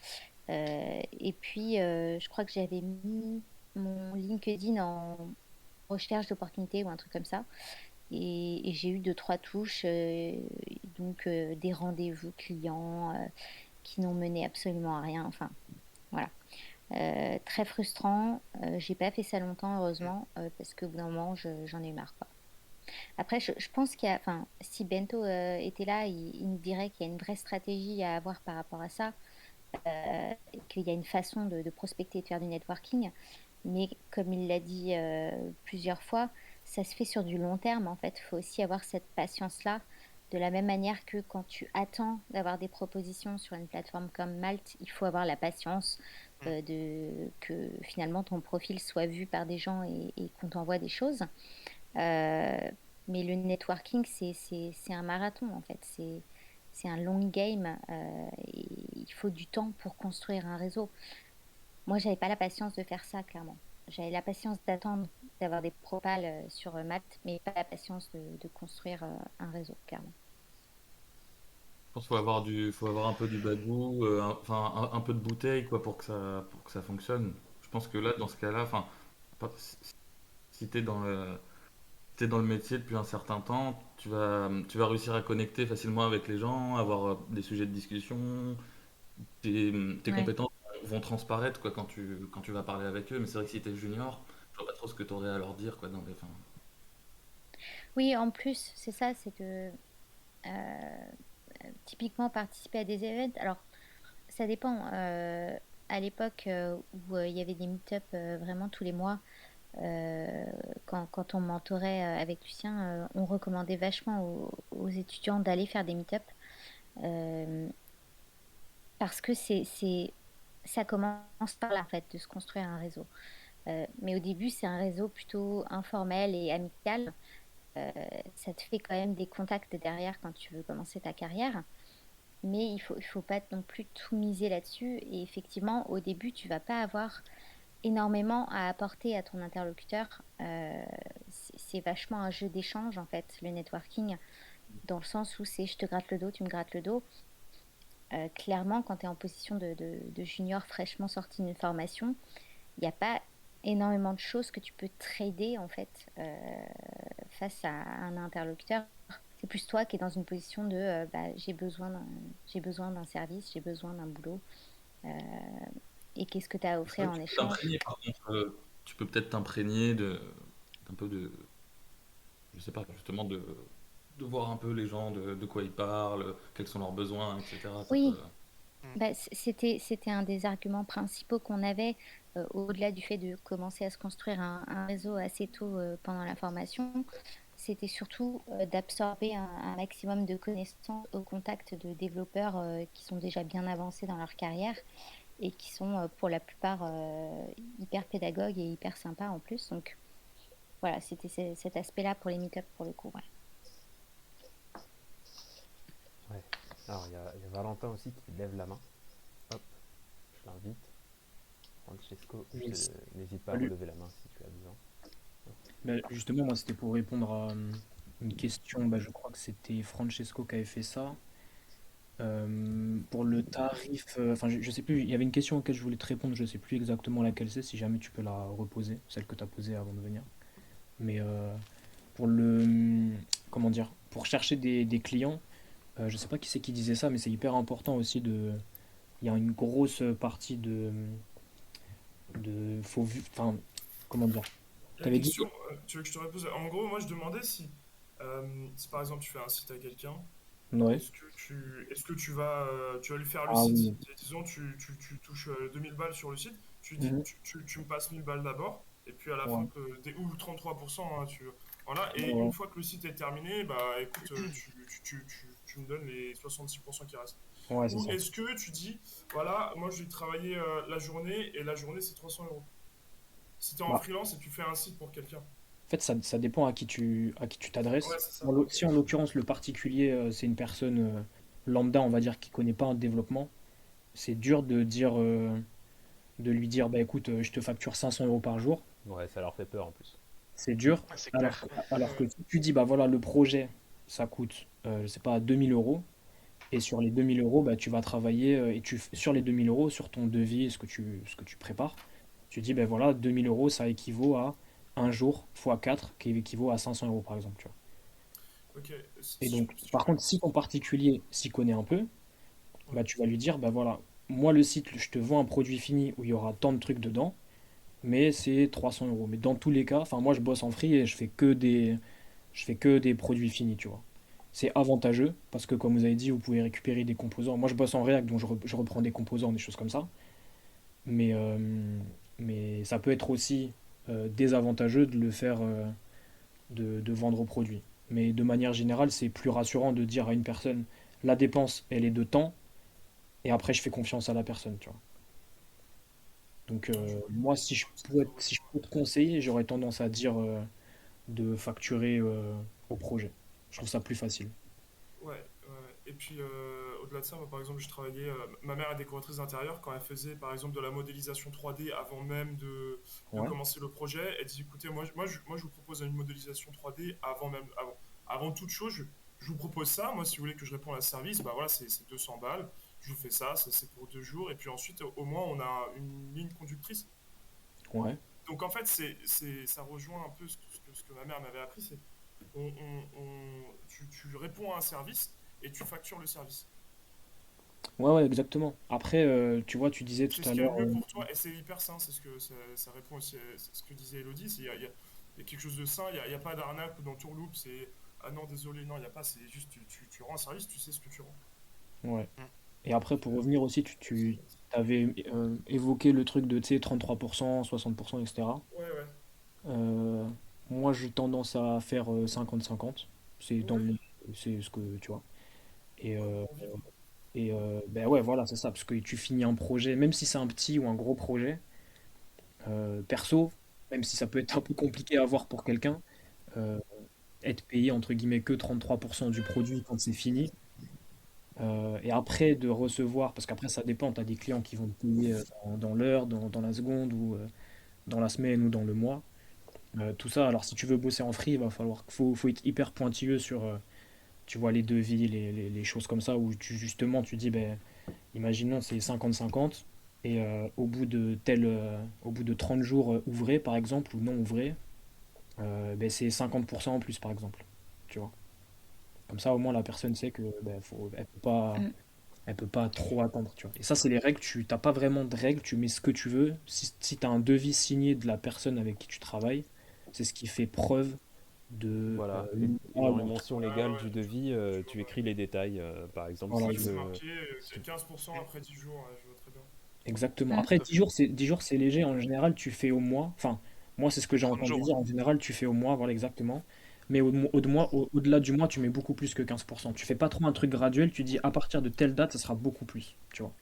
Et puis, je crois que j'avais mis mon LinkedIn en recherche d'opportunités ou un truc comme ça. Et j'ai eu deux, trois touches, donc des rendez-vous clients qui n'ont mené absolument à rien. Enfin, voilà. Très frustrant. J'ai pas fait ça longtemps, heureusement, parce qu'au bout d'un moment, j'en ai eu marre, quoi. Après, je pense enfin, si Bento était là, il nous dirait qu'il y a une vraie stratégie à avoir par rapport à ça, qu'il y a une façon de prospecter et de faire du networking. Mais comme il l'a dit plusieurs fois, ça se fait sur du long terme en fait. Il faut aussi avoir cette patience-là. De la même manière que quand tu attends d'avoir des propositions sur une plateforme comme Malte, il faut avoir la patience Mm. que finalement ton profil soit vu par des gens et qu'on t'envoie des choses. Euh, mais le networking, c'est un marathon en fait. C'est un long game. Et il faut du temps pour construire un réseau. Moi, j'avais pas la patience de faire ça, clairement. j'avais la patience d'attendre d'avoir des propals sur Malte, mais pas la patience de construire un réseau, clairement. Je pense qu'il faut avoir un peu du bagou, enfin un peu de bouteille quoi pour que ça fonctionne. Je pense que là, dans ce cas-là, enfin, si t'es dans le métier depuis un certain temps, tu vas réussir à connecter facilement avec les gens, avoir des sujets de discussion, tes Ouais. compétences vont transparaître quoi quand tu vas parler avec eux. Mais c'est vrai que si t'es junior, je vois pas trop ce que t'aurais à leur dire quoi enfin, Oui, en plus, c'est ça, c'est que typiquement participer à des events, alors ça dépend. À l'époque où il y avait des meet-up vraiment tous les mois, euh, quand on mentorait avec Lucien, on recommandait vachement aux étudiants d'aller faire des meet-up euh, parce que ça commence par là, en fait, de se construire un réseau. Mais au début, c'est un réseau plutôt informel et amical. Euh, Ça te fait quand même des contacts derrière quand tu veux commencer ta carrière. Mais il faut pas non plus tout miser là-dessus. Et effectivement, au début, tu vas pas avoir énormément à apporter à ton interlocuteur. C'est vachement un jeu d'échange, en fait, le networking, dans le sens où c'est je te gratte le dos, tu me grattes le dos. Clairement, quand tu es en position de junior fraîchement sorti d'une formation, il n'y a pas énormément de choses que tu peux trader, en fait, face à un interlocuteur. C'est plus toi qui es dans une position de bah, j'ai besoin d'un service, j'ai besoin d'un boulot. euh, et qu'est-ce que tu as à c'est vrai offrir que en tu peux échange? t'imprégner par contre, tu peux peut-être t'imprégner d'un peu de, je sais pas, justement de voir un peu les gens, de quoi ils parlent, quels sont leurs besoins, etc. Ça peut. Oui, Mm. bah, c'était un des arguments principaux qu'on avait, au-delà du fait de commencer à se construire un réseau assez tôt pendant la formation. C'était surtout d'absorber un maximum de connaissances au contact de développeurs qui sont déjà bien avancés dans leur carrière et qui sont pour la plupart hyper pédagogues et hyper sympas en plus. Donc voilà, c'était cet aspect-là pour les meet-up pour le coup. Ouais. Ouais. Alors, il y a Valentin aussi qui lève la main. Hop, je l'invite. Francesco, Oui, n'hésite pas à salut. relever la main si tu as besoin. Ben, justement, moi, c'était pour répondre à une question. Ben, je crois que c'était Francesco qui avait fait ça. Pour le tarif, enfin, je sais plus, il y avait une question auquel je voulais te répondre, je sais plus exactement laquelle c'est, si jamais tu peux la reposer, celle que tu as posée avant de venir. Mais pour comment dire, pour chercher des clients, je sais pas qui c'est qui disait ça, mais c'est hyper important aussi il y a une grosse partie enfin, comment dire, La t'avais dit, question, tu veux que je te réponde? En gros, moi je demandais si par exemple tu fais un site à quelqu'un, ouais, est-ce que tu vas lui faire le ah site, oui. disons tu touches 2000 balles sur le site, Mhm. tu me passes 1000 balles d'abord, et puis à la fin, Ouais. ou 33%, hein, voilà, et une Ouais, fois que le site est terminé, bah écoute, tu me donnes les 66% qui restent. ouais, c'est Ou ça. En est-ce que tu dis, voilà, moi je vais travailler la journée, et la journée c'est 300 euros. Si tu es en Bah, freelance et tu fais un site pour quelqu'un. en fait, ça dépend à qui tu Ouais, t'adresses. c'est ça, ok. Si en l'occurrence le particulier, c'est une personne lambda, on va dire, qui connaît pas un développement, c'est dur de lui dire, bah écoute, je te facture 500 euros par jour. Ouais, ça leur fait peur en plus. C'est dur. Ouais, c'est Alors clair. alors Ouais. que si tu dis, bah voilà, le projet, ça coûte, je sais pas, 2000 euros. Et sur les 2000 euros, bah, tu vas travailler, sur les 2000 euros, sur ton devis, ce que tu prépares, tu dis, ben voilà, 2000 euros, ça équivaut à un jour fois 4 qui équivaut à 500 euros, par exemple, tu vois. Ok. Et donc, par contre, si ton particulier s'y connaît un peu, Ouais. bah, tu vas lui dire, bah voilà, moi, le site, je te vends un produit fini où il y aura tant de trucs dedans, mais c'est 300 euros. Mais dans tous les cas, enfin, moi, je bosse en free et je fais que des produits finis, tu vois. C'est avantageux parce que, comme vous avez dit, vous pouvez récupérer des composants. Moi, je bosse en React, donc je reprends des composants, des choses comme ça. Mais, euh, mais ça peut être aussi désavantageux de le faire, de vendre au produit. Mais de manière générale, c'est plus rassurant de dire à une personne, la dépense, elle est de temps, et après, je fais confiance à la personne, tu vois. Donc, Ouais, je vois, moi, je vois si je peux te totalement. conseiller, j'aurais tendance à dire de facturer au projet. Je trouve ça plus facile. Ouais, ouais. Et puis au-delà de ça, moi, par exemple, je travaillais. Ma mère est décoratrice d'intérieur. Quand elle faisait, par exemple, de la modélisation 3D avant même de Ouais. commencer le projet, elle dit, écoutez, moi, je vous propose une modélisation 3D avant toute chose. Je vous propose ça. Moi, si vous voulez que je réponde à ce service, bah voilà, c'est 200 balles. Je vous fais ça, c'est pour 2 jours. Et puis ensuite, au moins, on a une ligne conductrice. Ouais. Donc en fait, ça rejoint un peu ce que ma mère m'avait appris, c'est tu réponds à un service et tu factures le service. Ouais, ouais, exactement. Après, tu vois, tu disais C'est tout ce à qu'il y a l'heure. de mieux pour toi et c'est hyper sain, c'est ce que ça répond aussi à ce que disait Elodie, il y a quelque chose de sain, il y a pas d'arnaque ou d'entourloupe, c'est ah non, désolé, non, il n'y a pas, c'est juste tu rends un service, tu sais ce que tu rends. Ouais. Mm. Et après, Donc, pour revenir aussi, tu avais évoqué le truc de, tu sais, 33%, 60%, etc. ouais, ouais. Euh, Moi, j'ai tendance à faire 50-50. C'est dans Oui, mon... C'est ce que, tu vois. Et, ouais, euh, pour vivre. ben ouais, voilà, c'est ça. Parce que tu finis un projet, même si c'est un petit ou un gros projet, perso, même si ça peut être un peu compliqué à voir pour quelqu'un, euh, être payé entre guillemets que 33% du produit quand c'est fini, et après de recevoir, parce qu'après ça dépend, tu as des clients qui vont te payer dans l'heure, dans la seconde, ou dans la semaine ou dans le mois. Tout ça, alors si tu veux bosser en free, il va falloir, faut être hyper pointilleux sur, tu vois, les devis, les choses comme ça, où justement tu dis, ben, imaginons c'est 50-50, et au bout de 30 jours ouvrés par exemple, ou non ouvrés, ben, c'est 50% en plus par exemple. Tu vois. Comme ça au moins la personne sait que ben, Mm. elle peut pas trop attendre. Tu vois. Et ça c'est les règles, tu t'as pas vraiment de règles, tu mets ce que tu veux. Si tu as un devis signé de la personne avec qui tu travailles, c'est ce qui fait preuve de Voilà. Et ah, dans les bon, mentions Ouais, légales ouais, du devis, je vois, tu écris les détails. Par exemple, voilà, si ouais, tu c'est veux, marqué si tu 15% après 10 jours, ouais, je vois très bien. exactement. Mm. Après, Sauf 10 jours, c'est léger. En général, tu fais au mois. Enfin, moi, c'est ce que j'ai 30 entendu jours. dire. En général, tu fais au mois, voilà, exactement. Mais au-delà du mois, tu mets beaucoup plus que 15%. Tu fais pas trop un truc graduel. Tu dis à partir de telle date, ça sera beaucoup plus. Tu vois.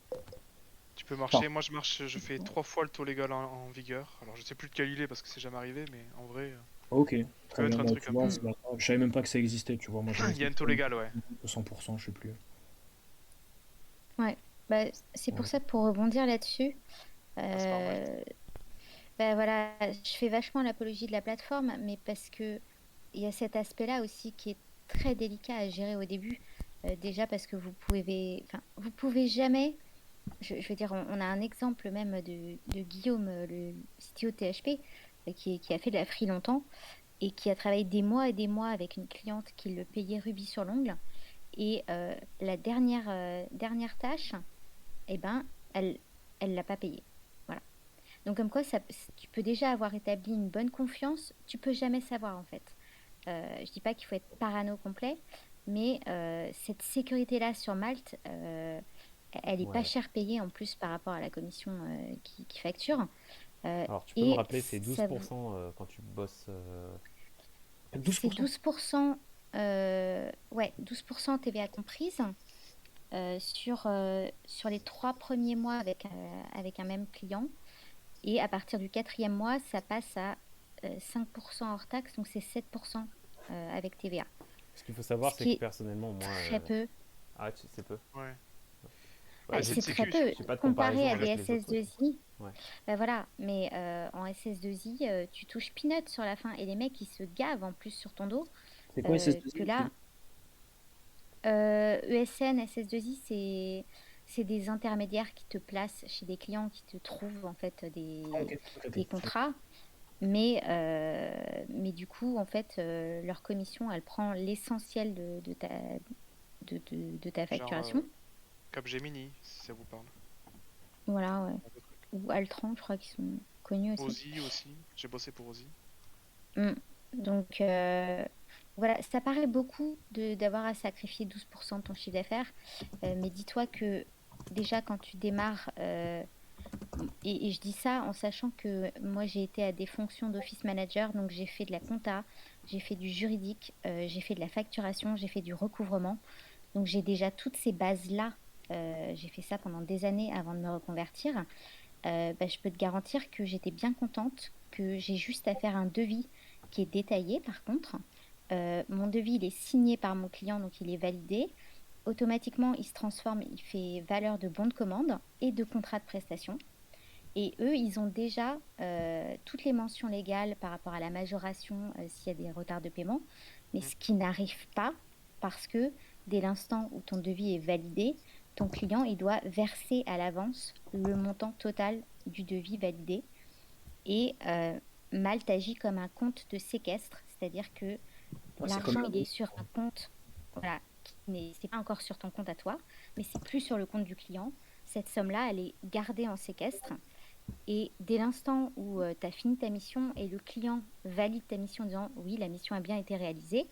Tu peux Enfin, marcher. Moi, je fais 3 fois le taux légal en vigueur. Alors, je sais plus de quel il est parce que c'est jamais arrivé, mais en vrai, ok, ça très peut bien. être un Bah, truc tu un vois, peu. Mm. je savais même pas que ça existait. Tu vois, moi, j'avais Il y fait a un taux légal, ouais. 100%, je sais plus. Ouais. Bah, c'est pour Ouais. ça, pour rebondir là-dessus, Ah, c'est normal. euh, bah voilà, je fais vachement l'apologie de la plateforme, mais parce que il y a cet aspect-là aussi qui est très délicat à gérer au début. Déjà parce que vous pouvez jamais. Je veux dire, on a un exemple même de Guillaume, le CTO de THP, qui a fait de la free longtemps et qui a travaillé des mois et des mois avec une cliente qui le payait rubis sur l'ongle. Et la dernière tâche, eh ben, elle l'a pas payé. Voilà. Donc comme quoi, tu peux déjà avoir établi une bonne confiance, tu peux jamais savoir en fait. Je dis pas qu'il faut être parano complet, mais cette sécurité-là sur Malte, elle est pas ouais. cher payée en plus par rapport à la commission qui facture. Euh, Alors, tu peux me et rappeler, c'est ça, 12% quand tu bosses. c'est 12%? 12%, ouais, 12% TVA comprise sur les 3 premiers mois avec un même client. Et à partir du quatrième mois, ça passe à 5% hors taxe, donc c'est 7% avec TVA. Ce qu'il faut savoir, Ce c'est qui que est personnellement, moi. très peu. Ah, c'est peu. Ouais. Ouais, Bah, Bah, c'est j'ai une c'est très sécu. peu j'ai pas de comparé comparaison à des avec les autres trucs. SS2I. Ouais. Bah voilà, mais en SS2I, tu touches peanuts sur la fin et les mecs ils se gavent en plus sur ton dos. C'est quoi Que SS2I? là, ESN, SS2I, c'est des intermédiaires qui te placent chez des clients qui te trouvent en fait Ah, ok, ok, des ok. contrats. Mais du coup, en fait, leur commission, elle prend l'essentiel de ta Genre facturation. Capgemini, si ça vous parle. Voilà, ouais. Un peu de truc. Ou Altran, je crois qu'ils sont connus aussi. Ozzy aussi. J'ai bossé pour Ozzy. Mm. Donc, voilà, ça paraît beaucoup d'avoir à sacrifier 12% de ton chiffre d'affaires. Mais dis-toi que déjà, quand tu démarres, et je dis ça en sachant que moi, j'ai été à des fonctions d'office manager, donc j'ai fait de la compta, j'ai fait du juridique, j'ai fait de la facturation, j'ai fait du recouvrement. Donc, j'ai déjà toutes ces bases-là. J'ai fait ça pendant des années avant de me reconvertir. Bah, je peux te garantir que j'étais bien contente, que j'ai juste à faire un devis qui est détaillé par contre. Mon devis, il est signé par mon client, donc il est validé. automatiquement, il se transforme, il fait valeur de bon de commande et de contrat de prestation. Et eux, ils ont déjà toutes les mentions légales par rapport à la majoration s'il y a des retards de paiement, mais Mm. ce qui n'arrive pas parce que dès l'instant où ton devis est validé, ton client, il doit verser à l'avance le montant total du devis validé. Et Malte agit comme un compte de séquestre, c'est-à-dire que Ouais, c'est l'argent, comme la il est bourse. sur un compte, voilà, c'est pas encore sur ton compte à toi, mais c'est plus sur le compte du client. Cette somme-là, elle est gardée en séquestre. Et dès l'instant où tu as fini ta mission et le client valide ta mission en disant oui, la mission a bien été réalisée,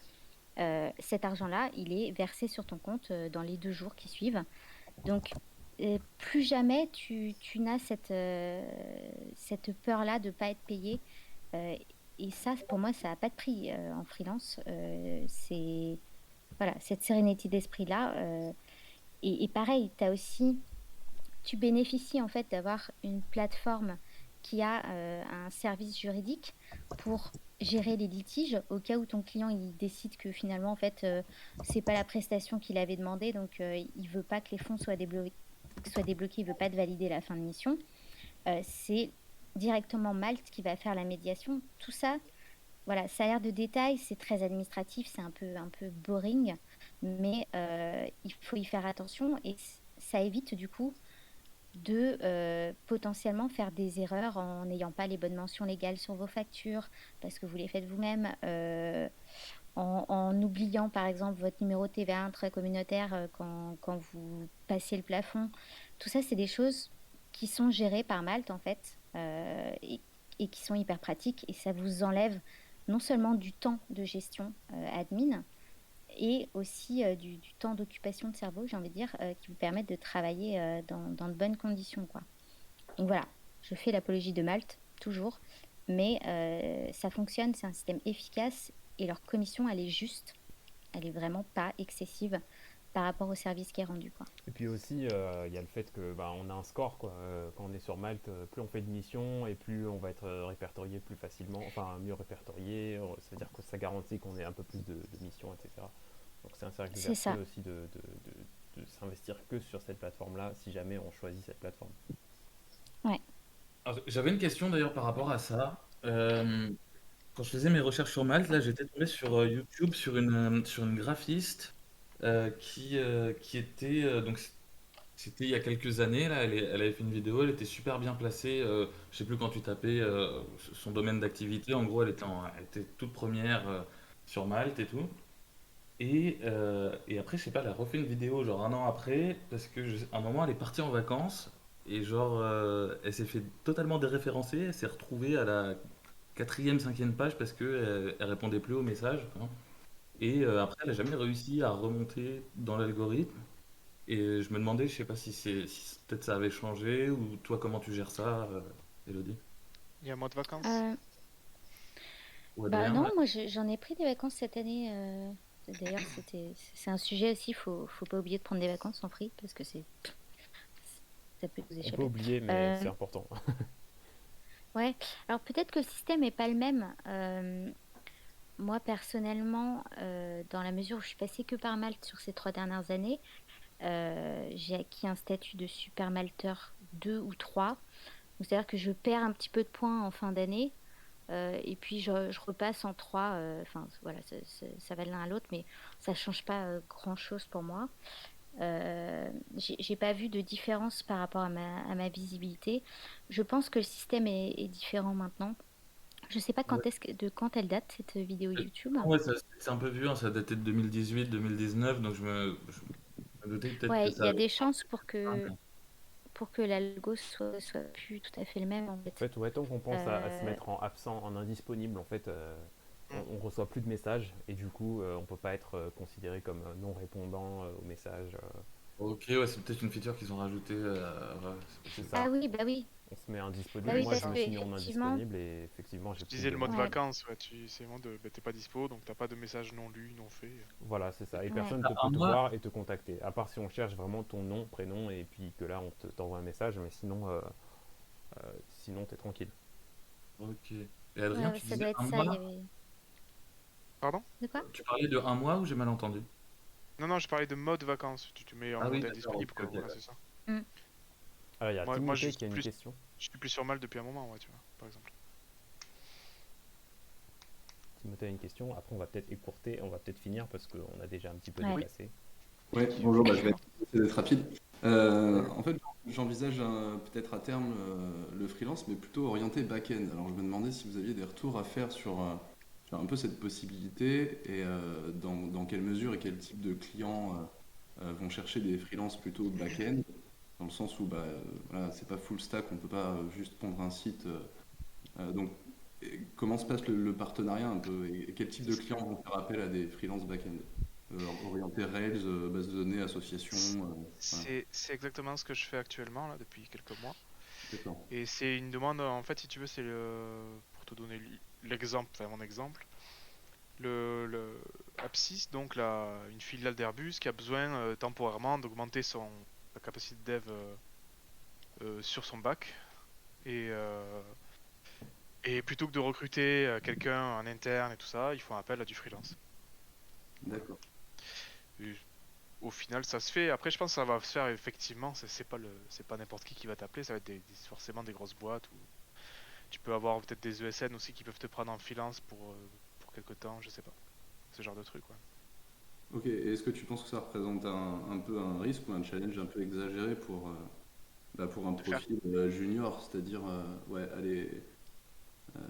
cet argent-là, il est versé sur ton compte dans les 2 jours qui suivent. Donc, plus jamais tu n'as cette peur-là de ne pas être payé. Euh, et ça, pour moi, ça n'a pas de prix en freelance. C'est voilà, cette sérénité d'esprit-là. Et pareil, tu bénéficies en fait d'avoir une plateforme qui a un service juridique pour gérer les litiges au cas où ton client il décide que finalement en fait c'est pas la prestation qu'il avait demandé, donc il veut pas que les fonds soient débloqués, il veut pas te valider la fin de mission. C'est directement Malte qui va faire la médiation. Tout ça, voilà, ça a l'air de détails, c'est très administratif, c'est un peu boring, mais il faut y faire attention et ça évite du coup de potentiellement faire des erreurs en n'ayant pas les bonnes mentions légales sur vos factures parce que vous les faites vous-même, en oubliant par exemple votre numéro TVA intracommunautaire quand vous passez le plafond. Tout ça, c'est des choses qui sont gérées par Malte en fait et qui sont hyper pratiques et ça vous enlève non seulement du temps de gestion admin, et aussi du temps d'occupation de cerveau, j'ai envie de dire, qui vous permettent de travailler dans de bonnes conditions, quoi. Donc voilà, je fais l'apologie de Malte, toujours, mais ça fonctionne, c'est un système efficace et leur commission, elle est juste, elle est vraiment pas excessive par rapport au service qui est rendu, quoi. Et puis aussi, il y a le fait que bah, on a un score, quoi. Quand on est sur Malte, plus on fait de missions et plus on va être répertorié plus facilement, enfin mieux répertorié. Ça veut dire que ça garantit qu'on ait un peu plus de missions, etc. Donc c'est un cercle C'est vertueux ça, aussi de s'investir que sur cette plateforme-là, si jamais on choisit cette plateforme. ouais. Alors, j'avais une question d'ailleurs par rapport à ça. Quand je faisais mes recherches sur Malte, là, j'étais tombé sur YouTube sur une graphiste qui était donc c'était il y a quelques années là, elle avait fait une vidéo, elle était super bien placée. Je sais plus quand tu tapais son domaine d'activité, en gros, elle était toute première sur Malte et tout. Et après, je sais pas, elle a refait une vidéo genre un an après, parce que à un moment, elle est partie en vacances, et genre, elle s'est fait totalement déréférencer, elle s'est retrouvée à la quatrième, cinquième page parce que elle répondait plus aux messages, hein. Et après, elle a jamais réussi à remonter dans l'algorithme. Et je me demandais, je sais pas si peut-être ça avait changé, ou toi, comment tu gères ça, Elodie? Il y a un mois de vacances. Euh, Ou Bah Adrien? non, moi j'en ai pris des vacances cette année. D'ailleurs, c'est un sujet aussi, faut pas oublier de prendre des vacances en free parce que ça peut vous On peut échapper. oublier, mais Euh, c'est important. ouais, alors peut-être que le système est pas le même. Moi personnellement, dans la mesure où je suis passée que par Malte sur ces 3 dernières années, j'ai acquis un statut de super malteur 2 ou 3. Donc c'est-à-dire que je perds un petit peu de points en fin d'année. Et puis je repasse en 3. Enfin voilà, ça va de l'un à l'autre, mais ça change pas grand-chose pour moi. J'ai pas vu de différence par rapport à ma visibilité. Je pense que le système est différent maintenant. Je sais pas Ouais, de quand elle date cette vidéo YouTube. ouais, c'est un peu vieux, hein, ça datait de 2018, 2019, donc je me doutais peut-être que Ouais, il ça y a avait des changé. chances pour que l'algo soit plus tout à fait le même en En fait. fait, ouais, tant qu'on pense à se Euh, mettre en absent, en indisponible, en fait, Mm. on reçoit plus de messages et du coup, on peut pas être considéré comme non répondant aux messages. Ok, ouais, c'est peut-être une feature qu'ils ont rajoutée, ouais, c'est C'est possible. Ah ça. oui, bah oui, On se met bah indisponible. oui, Oui, c'est Moi, je parce ça. me que suis mis en effectivement, indisponible et effectivement, j'ai Je plus disais le de. mode ouais, vacances, ouais, c'est vraiment bah, t'es pas dispo, donc t'as pas de message non lu, non fait. Voilà, c'est ça. Et ouais. personne ne Un peut te mois? voir et te contacter. À part si on cherche vraiment ton nom, prénom et puis que là, t'envoie un message, mais sinon, t'es tranquille. Ok. Et Adrien, Ouais, tu ça disais doit être un ça. Il y mois? avait Pardon? de quoi? Tu parlais de un mois ou j'ai mal entendu? Non, je parlais de mode vacances. Tu mets un Ah oui, modèle d'accord, disponible, ok, quoi. ok. Voilà, c'est ça. Alors, il y a Moi, Timothée qui a une question. je suis plus sur Malte depuis un moment, ouais, tu vois, par exemple. Timothée a une question. Après, on va peut-être écourter, on va peut-être finir parce qu'on a déjà un petit peu Ouais. dépassé. Ouais, Qui bonjour, fait je vais d'accord. essayer d'être rapide. En fait, j'envisage peut-être à terme le freelance, mais plutôt orienté back-end. Alors, je me demandais si vous aviez des retours à faire sur un peu cette possibilité et dans quelle mesure et quel type de clients vont chercher des freelances plutôt back-end, dans le sens où voilà, c'est pas full stack, on peut pas juste pondre un site. Donc, comment se passe le partenariat un peu et quel type de clients vont faire appel à des freelances back-end? Orienté Rails, base de données, association, voilà. C'est exactement ce que je fais actuellement, là, depuis quelques mois. D'accord. Et c'est une demande, en fait, si tu veux, pour te donner l'exemple, enfin mon exemple, le Apsys, donc une filiale d'Airbus qui a besoin temporairement d'augmenter sa capacité de dev sur son bac. Et plutôt que de recruter quelqu'un en interne et tout ça, ils font appel à du freelance. D'accord. Et au final, ça se fait. Après, je pense que ça va se faire effectivement. C'est pas n'importe qui va t'appeler. Ça va être forcément des grosses boîtes. Ou tu peux avoir peut-être des ESN aussi qui peuvent te prendre en freelance pour quelque temps. Je sais pas. Ce genre de truc, ouais. Ok, et est-ce que tu penses que ça représente un peu un risque ou un challenge un peu exagéré pour un De faire profil junior, c'est-à-dire ouais, aller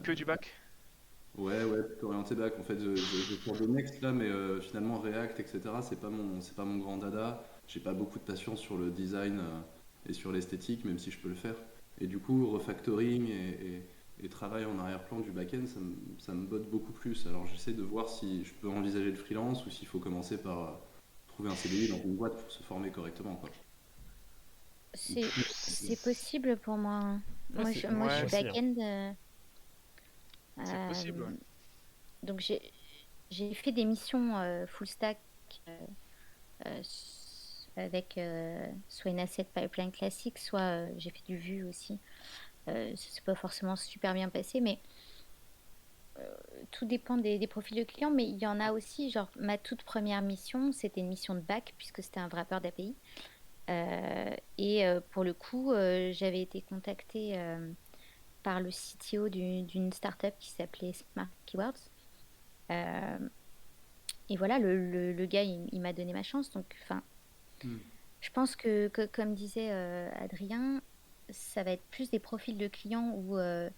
que du bac. ouais, plutôt orienté back. En fait, je sors de Next là, mais finalement React, etc. C'est pas mon grand dada. J'ai pas beaucoup de patience sur le design et sur l'esthétique, même si je peux le faire. Et du coup, refactoring et travail en arrière-plan du back-end, ça me botte beaucoup plus. Alors j'essaie de voir si je peux envisager le freelance ou s'il faut commencer par trouver un CDI dans une boîte pour se former correctement, quoi. C'est possible pour moi, hein. Ouais, Moi, je Ouais, suis aussi, hein. back-end. c'est possible, ouais. Euh, donc, j'ai fait des missions full stack avec soit une asset pipeline classique, soit j'ai fait du Vue aussi. Ça s'est pas forcément super bien passé, mais tout dépend des profils de clients. Mais il y en a aussi, genre ma toute première mission, c'était une mission de back, puisque c'était un wrapper d'API. Et pour le coup, j'avais été contactée par le CTO d'une startup qui s'appelait Smart Keywords. Euh, et voilà, le gars, il m'a donné ma chance. Donc, enfin, Hmm. je pense que comme disait Adrien, ça va être plus des profils de clients où euh,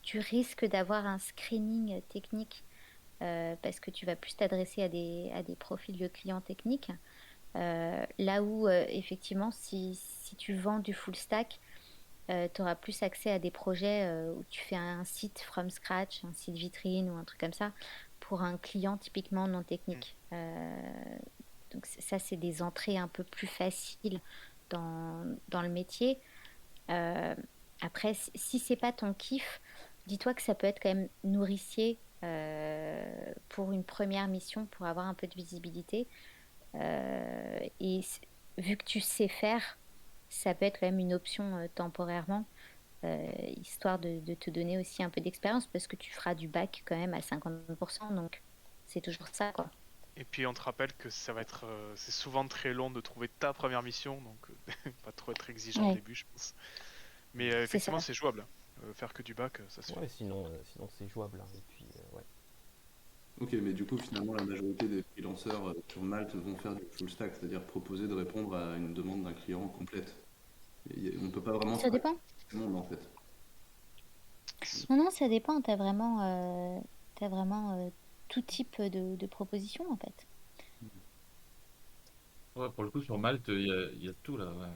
tu risques d'avoir un screening technique parce que tu vas plus t'adresser à des profils de clients techniques. Là où, effectivement, si tu vends du full stack, tu auras plus accès à des projets où tu fais un site from scratch, un site vitrine ou un truc comme ça, pour un client typiquement non Mm. technique. Donc ça, c'est des entrées un peu plus faciles dans le métier. Euh, Après, si c'est pas ton kiff, dis-toi que ça peut être quand même nourricier pour une première mission, pour avoir un peu de visibilité. Et vu que tu sais faire, ça peut être quand même une option temporairement, histoire de te donner aussi un peu d'expérience, parce que tu feras du bac quand même à 50%, donc c'est toujours ça, quoi. Et puis on te rappelle que c'est souvent très long de trouver ta première mission, donc pas trop être exigeant au Ouais, début, je pense. Mais c'est ça. effectivement, c'est jouable. Faire que du bac, ça se fait. Ouais, sinon c'est jouable, hein. Et puis, ouais. Ok, mais du coup, finalement, la majorité des freelanceurs sur Malte vont faire du full stack, c'est-à-dire proposer de répondre à une demande d'un client complète. On ne peut pas vraiment se Ça passer dépend. du monde, en fait. Non, non, ça dépend. T'as vraiment tout type de propositions, en fait. Ouais, pour le coup, sur Malte, il y a tout là. Ouais.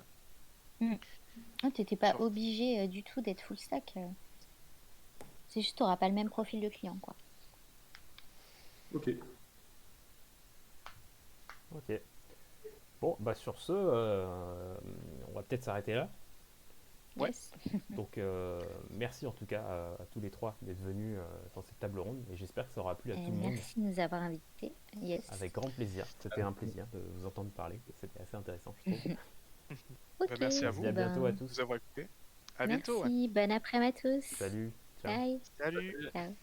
Mm. Non, t'étais pas Sur- obligé du tout d'être full stack. C'est juste, t'auras pas le même profil de client, quoi. Ok. Ok. Bon, bah sur ce, on va peut-être s'arrêter là. Ouais. Yes. Donc, merci en tout cas à tous les trois d'être venus dans cette table ronde et j'espère que ça aura plu à tout le monde. Merci de nous avoir invités. Yes. Avec grand plaisir. C'était un plaisir de vous entendre parler. C'était assez intéressant, je trouve. Bah, Ok. merci à On se vous dit à Eh bientôt à ben, de tous. nous avoir écoutés. À bientôt, ouais. merci. Bon après-midi à tous. Salut. Ciao. Bye. Salut! Ciao.